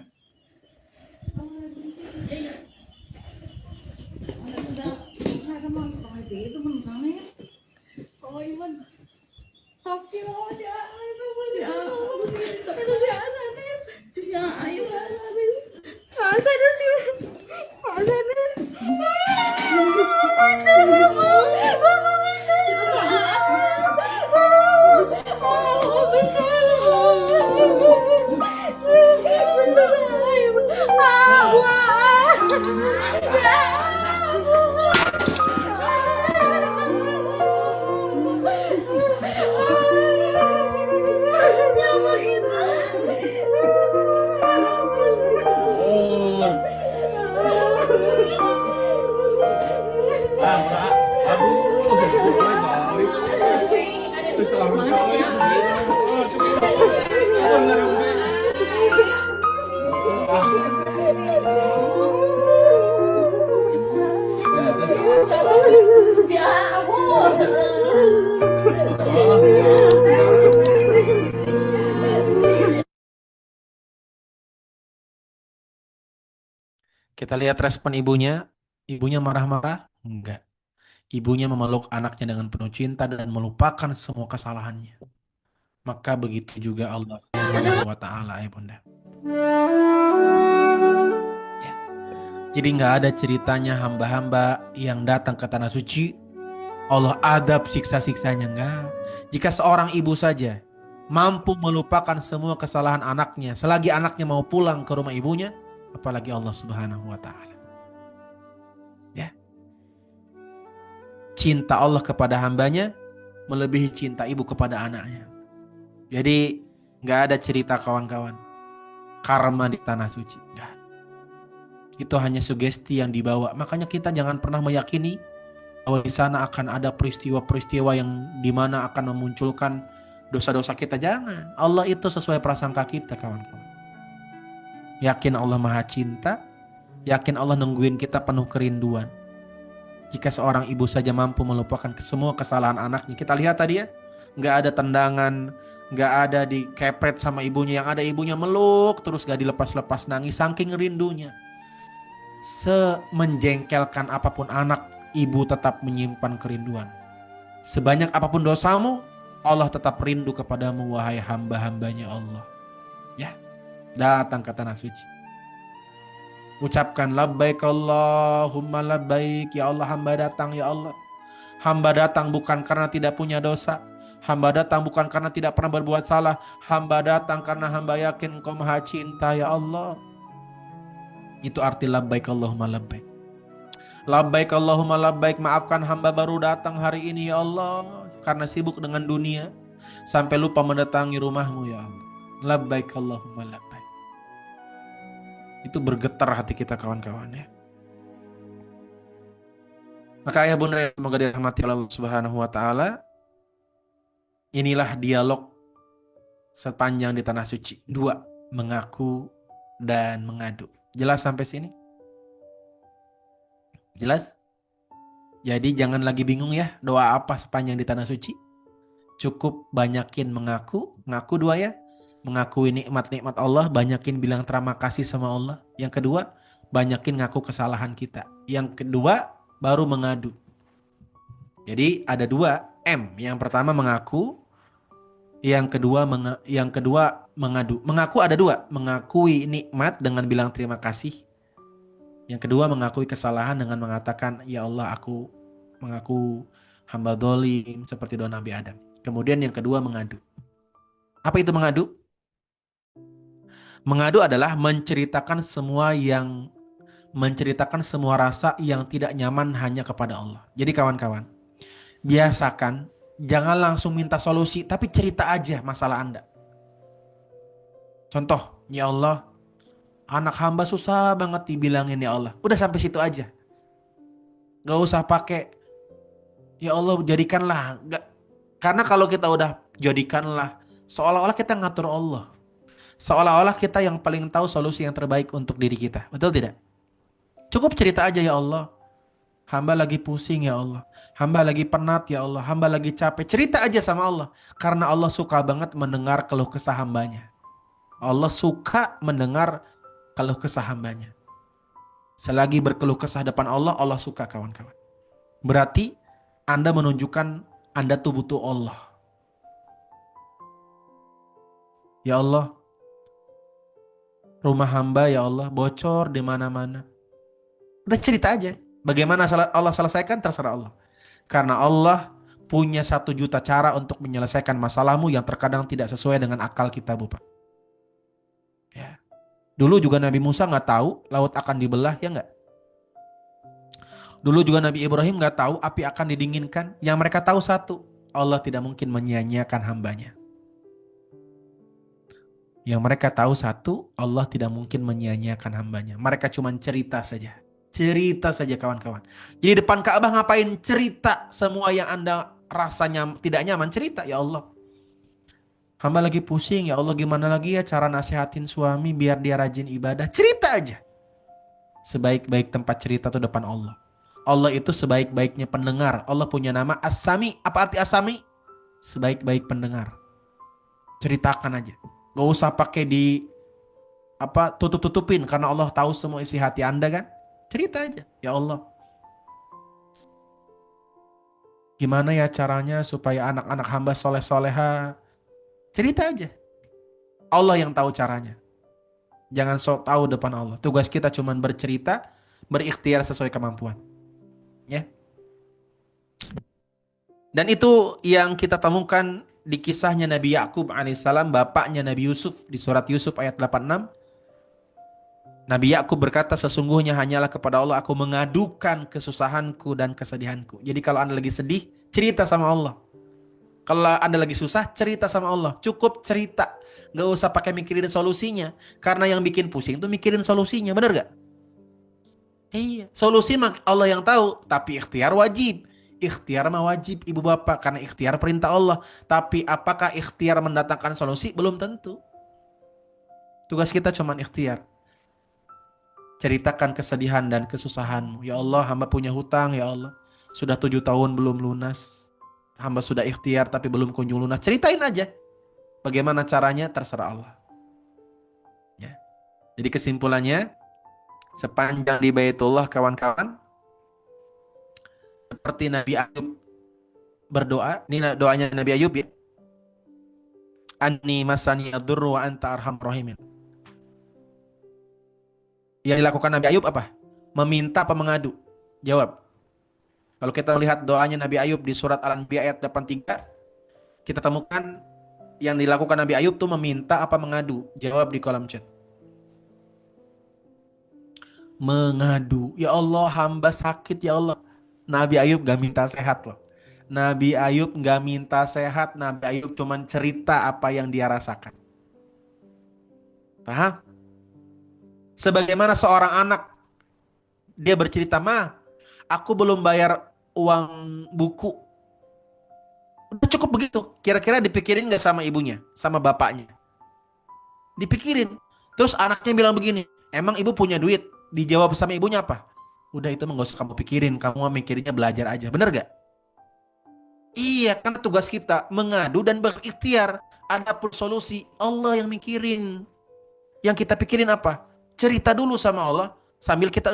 Kita lihat respon ibunya. Ibunya marah-marah? Enggak. Ibunya memeluk anaknya dengan penuh cinta dan melupakan semua kesalahannya. Maka begitu juga Allah Subhanahu wa taala, ya Bunda. Ya. Jadi nggak ada ceritanya hamba-hamba yang datang ke tanah suci Allah adab siksa-siksanya, enggak. Jika seorang ibu saja mampu melupakan semua kesalahan anaknya selagi anaknya mau pulang ke rumah ibunya, apalagi Allah Subhanahu wa taala. Ya. Cinta Allah kepada hambanya melebihi cinta ibu kepada anaknya. Jadi nggak ada cerita kawan-kawan karma di tanah suci. Nggak. Itu hanya sugesti yang dibawa. Makanya kita jangan pernah meyakini bahwa di sana akan ada peristiwa-peristiwa yang dimana akan memunculkan dosa-dosa kita. Jangan. Allah itu sesuai prasangka kita, kawan-kawan. Yakin Allah maha cinta. Yakin Allah nungguin kita penuh kerinduan. Jika seorang ibu saja mampu melupakan semua kesalahan anaknya. Kita lihat tadi ya. Nggak ada tendangan. Nggak ada dikepret sama ibunya. Yang ada ibunya meluk. Terus nggak dilepas-lepas nangis. Saking rindunya. Semenjengkelkan apapun anak, ibu tetap menyimpan kerinduan. Sebanyak apapun dosamu, Allah tetap rindu kepadamu, wahai hamba-hambanya Allah. Ya, datang ke tanah suci. Ucapkan labbaik Allahumma labbaik. Ya Allah, hamba datang ya Allah. Hamba datang bukan karena tidak punya dosa. Hamba datang bukan karena tidak pernah berbuat salah. Hamba datang karena hamba yakin Engkau maha cinta ya Allah. Itu arti labbaik Allahumma labbaik. Labbaik Allahumma labbaik, maafkan hamba baru datang hari ini ya Allah, karena sibuk dengan dunia sampai lupa mendatangi rumahmu ya Allah. Labbaik Allahumma labbaik. Itu bergetar hati kita, kawan-kawan ya. Maka ayah bunda, semoga dirahmati Allah Subhanahu wa taala. Inilah dialog sepanjang di tanah suci. 2, mengaku dan mengadu. Jelas sampai sini? Jelas? Jadi jangan lagi bingung ya, doa apa sepanjang di tanah suci. Cukup banyakin mengaku. Ngaku 2 ya. Mengakui nikmat-nikmat Allah, banyakin bilang terima kasih sama Allah. Yang kedua, banyakin ngaku kesalahan kita. Yang kedua, baru mengadu. Jadi ada 2 M. Yang pertama mengaku. Yang kedua mengadu. Mengaku ada 2. Mengakui nikmat dengan bilang terima kasih. Yang kedua mengakui kesalahan dengan mengatakan, ya Allah, aku mengaku hamba dolim seperti doa Nabi Adam. Kemudian yang kedua mengadu. Apa itu mengadu? Mengadu adalah menceritakan semua rasa yang tidak nyaman hanya kepada Allah. Jadi kawan-kawan, biasakan jangan langsung minta solusi, tapi cerita aja masalah Anda. Contoh, ya Allah, anak hamba susah banget dibilangin ya Allah. Udah sampai situ aja. Gak usah pakai, ya Allah jadikanlah. Karena kalau kita udah jadikanlah, seolah-olah kita ngatur Allah. Seolah-olah kita yang paling tahu solusi yang terbaik untuk diri kita. Betul tidak? Cukup cerita aja, ya Allah, hamba lagi pusing ya Allah. Hamba lagi penat ya Allah. Hamba lagi capek. Cerita aja sama Allah. Karena Allah suka banget mendengar keluh kesah hambanya. Allah suka mendengar keluh kesah hambanya. Selagi berkeluh kesah depan Allah, Allah suka kawan-kawan. Berarti Anda menunjukkan Anda tuh butuh Allah. Ya Allah, rumah hamba ya Allah bocor di mana-mana. Udah cerita aja. Bagaimana Allah selesaikan terserah Allah. Karena Allah punya 1 juta cara untuk menyelesaikan masalahmu yang terkadang tidak sesuai dengan akal kita, Bapak. Ya. Dulu juga Nabi Musa nggak tahu laut akan dibelah, ya nggak? Dulu juga Nabi Ibrahim nggak tahu api akan didinginkan. Yang mereka tahu satu, Allah tidak mungkin menyia-nyiakan hambanya. Yang mereka tahu satu, Allah tidak mungkin menyia-nyiakan hambanya. Mereka cuma cerita saja. Cerita saja kawan-kawan. Jadi depan Ka'bah ngapain? Cerita semua yang Anda rasanya tidak nyaman. Cerita, ya Allah. Hamba lagi pusing, ya Allah gimana lagi ya cara nasihatin suami biar dia rajin ibadah. Cerita aja. Sebaik-baik tempat cerita tuh depan Allah. Allah itu sebaik-baiknya pendengar. Allah punya nama As-Sami. Apa arti As-Sami? Sebaik-baik pendengar. Ceritakan aja. Gak usah pakai di tutup-tutupin karena Allah tahu semua isi hati Anda kan. Cerita aja. Ya Allah, gimana ya caranya supaya anak-anak hamba soleh-soleha? Cerita aja. Allah yang tahu caranya. Jangan sok tahu depan Allah. Tugas kita cuma bercerita, berikhtiar sesuai kemampuan. Ya. Dan itu yang kita temukan di kisahnya Nabi Yakub alaihissalam, bapaknya Nabi Yusuf di surat Yusuf ayat 86. Nabi Yakub berkata, sesungguhnya hanyalah kepada Allah aku mengadukan kesusahanku dan kesedihanku. Jadi kalau Anda lagi sedih, cerita sama Allah. Kalau Anda lagi susah, cerita sama Allah. Cukup cerita. Gak usah pakai mikirin solusinya. Karena yang bikin pusing itu mikirin solusinya. Bener gak? Iya. Solusi mah Allah yang tahu. Tapi ikhtiar wajib. Ikhtiar mah wajib ibu bapak. Karena ikhtiar perintah Allah. Tapi apakah ikhtiar mendatangkan solusi? Belum tentu. Tugas kita cuma ikhtiar. Ceritakan kesedihan dan kesusahanmu. Ya Allah, hamba punya hutang ya Allah. Sudah 7 tahun belum lunas. Hamba sudah ikhtiar tapi belum kunjung lunas. Ceritain aja. Bagaimana caranya terserah Allah. Ya. Jadi kesimpulannya, sepanjang di Baitullah kawan-kawan, seperti Nabi Ayub berdoa. Ini doanya Nabi Ayub ya. Anni masani yadurru wa anta arhamur rahimin. Yang dilakukan Nabi Ayub apa? Meminta apa mengadu? Jawab. Kalau kita melihat doanya Nabi Ayub di surat Al-Anbiya ayat 83, kita temukan yang dilakukan Nabi Ayub tuh meminta apa mengadu? Jawab di kolom chat. Mengadu. Ya Allah, hamba sakit ya Allah. Nabi Ayub gak minta sehat loh. Nabi Ayub gak minta sehat. Nabi Ayub cuman cerita apa yang dia rasakan. Paham? Sebagaimana seorang anak, dia bercerita, "Ma, aku belum bayar uang buku." Udah cukup begitu. Kira-kira dipikirin gak sama ibunya, sama bapaknya? Dipikirin. Terus anaknya bilang begini, "Emang ibu punya duit?" Dijawab sama ibunya apa? "Udah itu mah gak usah kamu pikirin, kamu mah mikirinnya belajar aja." Bener gak? Iya, kan tugas kita mengadu dan berikhtiar. Adapun solusi, Allah yang mikirin. Yang kita pikirin apa? Cerita dulu sama Allah sambil kita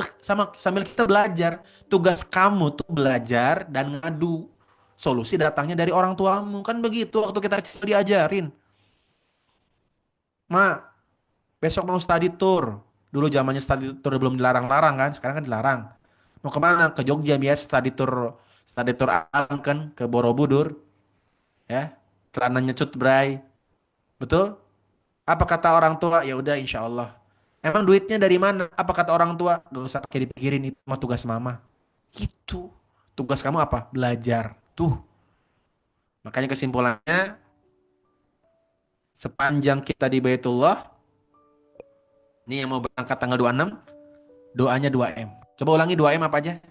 belajar. Tugas kamu tuh belajar dan ngadu. Solusi datangnya dari orang tuamu. Kan begitu waktu kita kecil diajarin. Ma, besok mau study tour. Dulu zamannya study tour belum dilarang-larang kan, sekarang kan dilarang. Mau kemana? Ke Jogja biasa study tour alam kan ke Borobudur, ya. Celananya cut bray. Betul? Apa kata orang tua? Ya udah insya Allah. Emang duitnya dari mana? Apa kata orang tua? Gak usah pakai dipikirin, itu mah tugas mama. Itu. Tugas kamu apa? Belajar. Tuh. Makanya kesimpulannya, sepanjang kita di Baitullah, ini yang mau berangkat tanggal 26, doanya 2M. Coba ulangi 2M apa aja?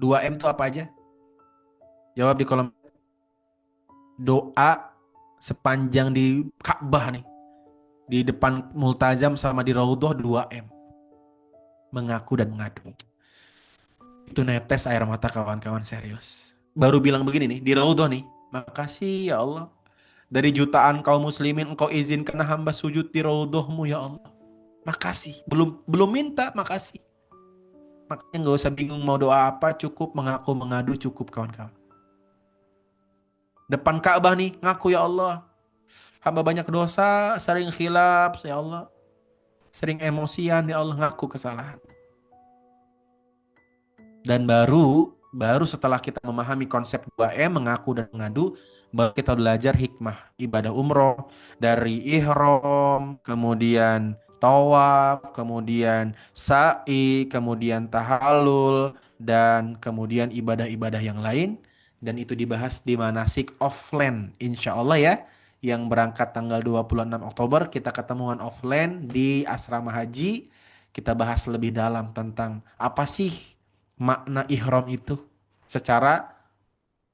2M itu apa aja? Jawab di kolom. Doa sepanjang di Ka'bah nih. Di depan Multazam sama di Raudhah 2M. Mengaku dan mengadu. Itu netes air mata kawan-kawan serius. Baru bilang begini nih, di Raudhah nih. Makasih ya Allah. Dari jutaan kaum muslimin engkau izinkan hamba sujud di raudhahmu ya Allah. Makasih. Belum belum minta, makasih. Makanya nggak usah bingung mau doa apa, cukup mengaku mengadu cukup kawan-kawan. Depan Ka'bah nih, ngaku ya Allah. Hamba banyak dosa, sering khilaf ya Allah. Sering emosian ya Allah, ngaku kesalahan. Dan baru setelah kita memahami konsep 2M, mengaku dan mengadu, baru kita belajar hikmah ibadah umroh dari ihram, kemudian tawaf, kemudian sa'i, kemudian tahallul, dan kemudian ibadah-ibadah yang lain. Dan itu dibahas di manasik offline, insya Allah ya. Yang berangkat tanggal 26 Oktober, kita ketemuan offline di asrama haji. Kita bahas lebih dalam tentang apa sih makna ihram itu secara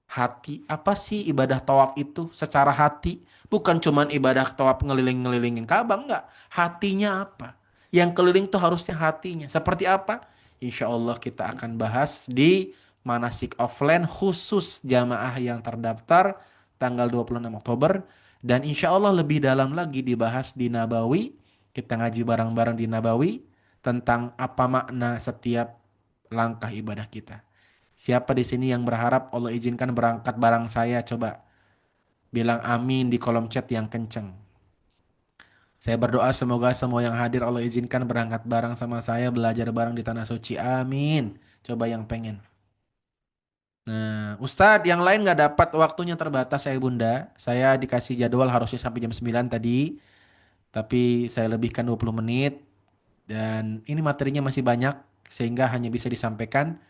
hati. Apa sih ibadah tawaf itu secara hati? Bukan cuman ibadah tawaf ngeliling-ngelilingin Ka'bah, enggak. Hatinya apa? Yang keliling tuh harusnya hatinya. Seperti apa? Insya Allah kita akan bahas di manasik offline khusus jamaah yang terdaftar tanggal 26 Oktober. Dan insya Allah lebih dalam lagi dibahas di Nabawi. Kita ngaji bareng-bareng di Nabawi tentang apa makna setiap langkah ibadah kita. Siapa di sini yang berharap Allah izinkan berangkat barang saya? Coba bilang amin di kolom chat yang kenceng. Saya berdoa semoga semua yang hadir Allah izinkan berangkat bareng sama saya, belajar bareng di Tanah Suci. Amin. Coba yang pengen. Nah, Ustadz, yang lain nggak dapat waktunya terbatas saya Bunda. Saya dikasih jadwal harusnya sampai jam 9 tadi, tapi saya lebihkan 20 menit. Dan ini materinya masih banyak, sehingga hanya bisa disampaikan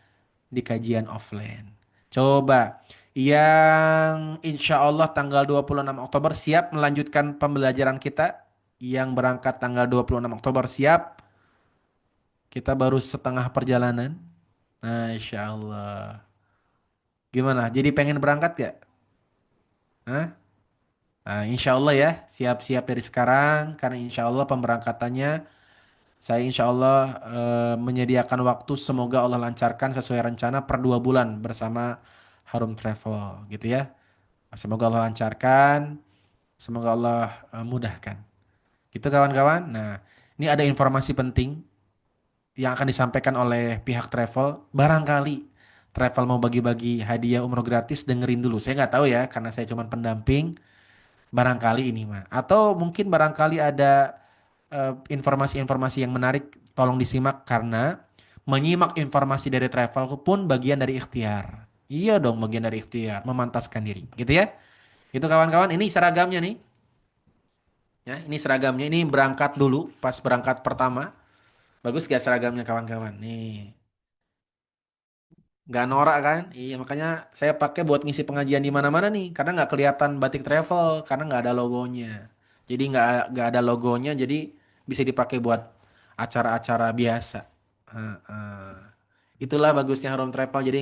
di kajian offline. Coba yang insya Allah tanggal 26 Oktober siap melanjutkan pembelajaran kita. Yang berangkat tanggal 26 Oktober siap. Kita baru setengah perjalanan. Masya Allah. Gimana? Jadi pengen berangkat gak? Hah? Nah, insya Allah ya, siap-siap dari sekarang. Karena insya Allah pemberangkatannya, saya insya Allah menyediakan waktu. Semoga Allah lancarkan sesuai rencana per 2 bulan bersama Harum Travel gitu ya. Semoga Allah lancarkan, semoga Allah mudahkan. Gitu kawan-kawan. Nah, ini ada informasi penting yang akan disampaikan oleh pihak travel. Barangkali travel mau bagi-bagi hadiah umroh gratis, dengerin dulu. Saya nggak tahu ya, karena saya cuma pendamping. Barangkali ini mah. Atau mungkin barangkali ada informasi-informasi yang menarik. Tolong disimak karena menyimak informasi dari travel pun bagian dari ikhtiar. Iya dong, bagian dari ikhtiar, memantaskan diri. Gitu ya. Itu kawan-kawan, ini seragamnya nih. Ya, ini seragamnya. Ini berangkat dulu, pas berangkat pertama. Bagus gak seragamnya kawan-kawan? Nih, nggak norak kan? Iya, makanya saya pakai buat ngisi pengajian di mana-mana nih. Karena nggak kelihatan batik travel, karena nggak ada logonya. Jadi nggak ada logonya, jadi bisa dipakai buat acara-acara biasa. Heeh. Itulah bagusnya Harum Travel. Jadi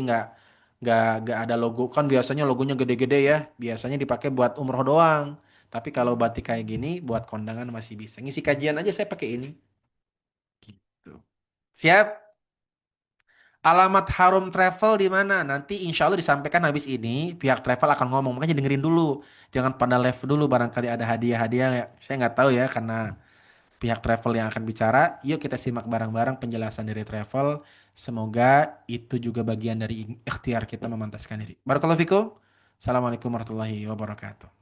nggak ada logo. Kan biasanya logonya gede-gede ya. Biasanya dipakai buat umroh doang. Tapi kalau batik kayak gini buat kondangan masih bisa. Ngisi kajian aja saya pakai ini. Tuh. Siap? Alamat Harum Travel di mana? Nanti insya Allah disampaikan habis ini. Pihak travel akan ngomong. Makanya dengerin dulu. Jangan pada live dulu. Barangkali ada hadiah-hadiah. Ya. Saya nggak tahu ya karena pihak travel yang akan bicara. Yuk kita simak bareng-bareng penjelasan dari travel. Semoga itu juga bagian dari ikhtiar kita memantaskan diri. Barakallahu fikum. Assalamualaikum warahmatullahi wabarakatuh.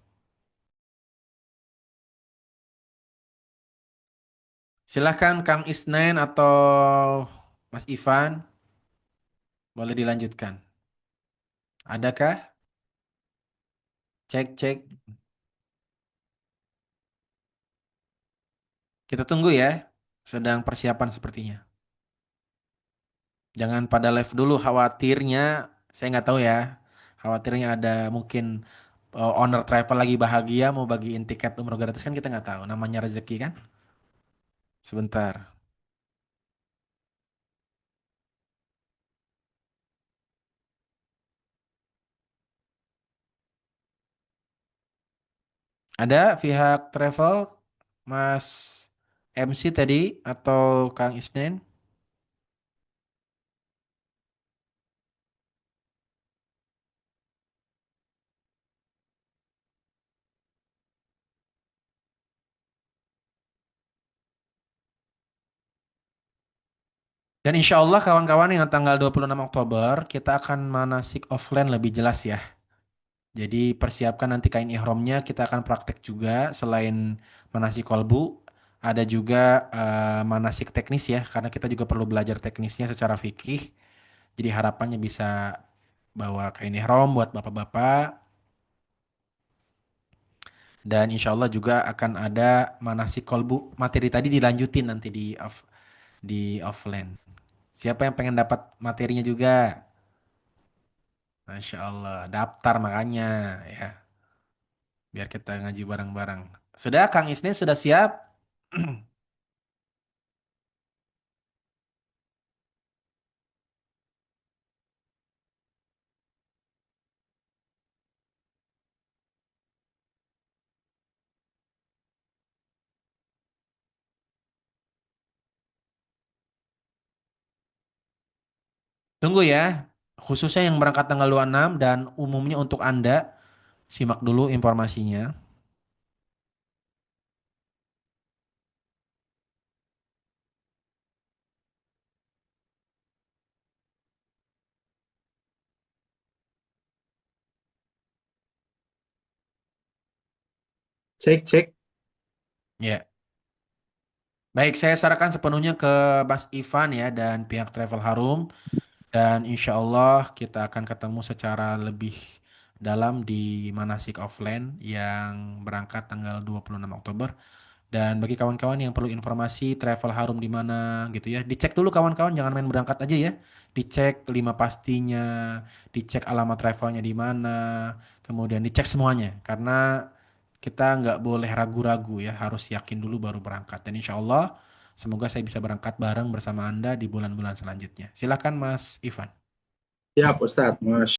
Silahkan Kang Isnen atau Mas Ivan. Boleh dilanjutkan. Adakah? Cek, cek. Kita tunggu ya. Sedang persiapan sepertinya. Jangan pada live dulu khawatirnya. Saya nggak tahu ya. Khawatirnya ada mungkin owner travel lagi bahagia mau bagiin tiket umroh gratis kan kita nggak tahu. Namanya rezeki kan. Sebentar. Ada pihak travel Mas MC tadi atau Kang Isnen? Dan insya Allah kawan-kawan yang tanggal 26 Oktober kita akan manasik offline lebih jelas ya. Jadi persiapkan nanti kain ihramnya, kita akan praktek juga selain manasik kolbu, ada juga manasik teknis ya, karena kita juga perlu belajar teknisnya secara fikih. Jadi harapannya bisa bawa kain ihram buat bapak-bapak, dan insya Allah juga akan ada manasik kolbu. Materi tadi dilanjutin nanti di offline. Siapa yang pengen dapat materinya juga? Masya Allah, daftar makanya ya, biar kita ngaji bareng-bareng. Sudah, Kang Isnin sudah siap? Tunggu ya, khususnya yang berangkat tanggal 26 dan umumnya untuk Anda, simak dulu informasinya. Cek, cek. Ya, baik, saya sarankan sepenuhnya ke Mas Ivan ya dan pihak Travel Harum. Dan insya Allah kita akan ketemu secara lebih dalam di Manasik Offline yang berangkat tanggal 26 Oktober. Dan bagi kawan-kawan yang perlu informasi travel harum di mana gitu ya, dicek dulu kawan-kawan, jangan main berangkat aja ya. Dicek lima pastinya, dicek alamat travelnya di mana, kemudian dicek semuanya. Karena kita nggak boleh ragu-ragu ya, harus yakin dulu baru berangkat. Dan insya Allah, semoga saya bisa berangkat bareng bersama Anda di bulan-bulan selanjutnya. Silakan Mas Ivan. Siap, Ustadz. Mas.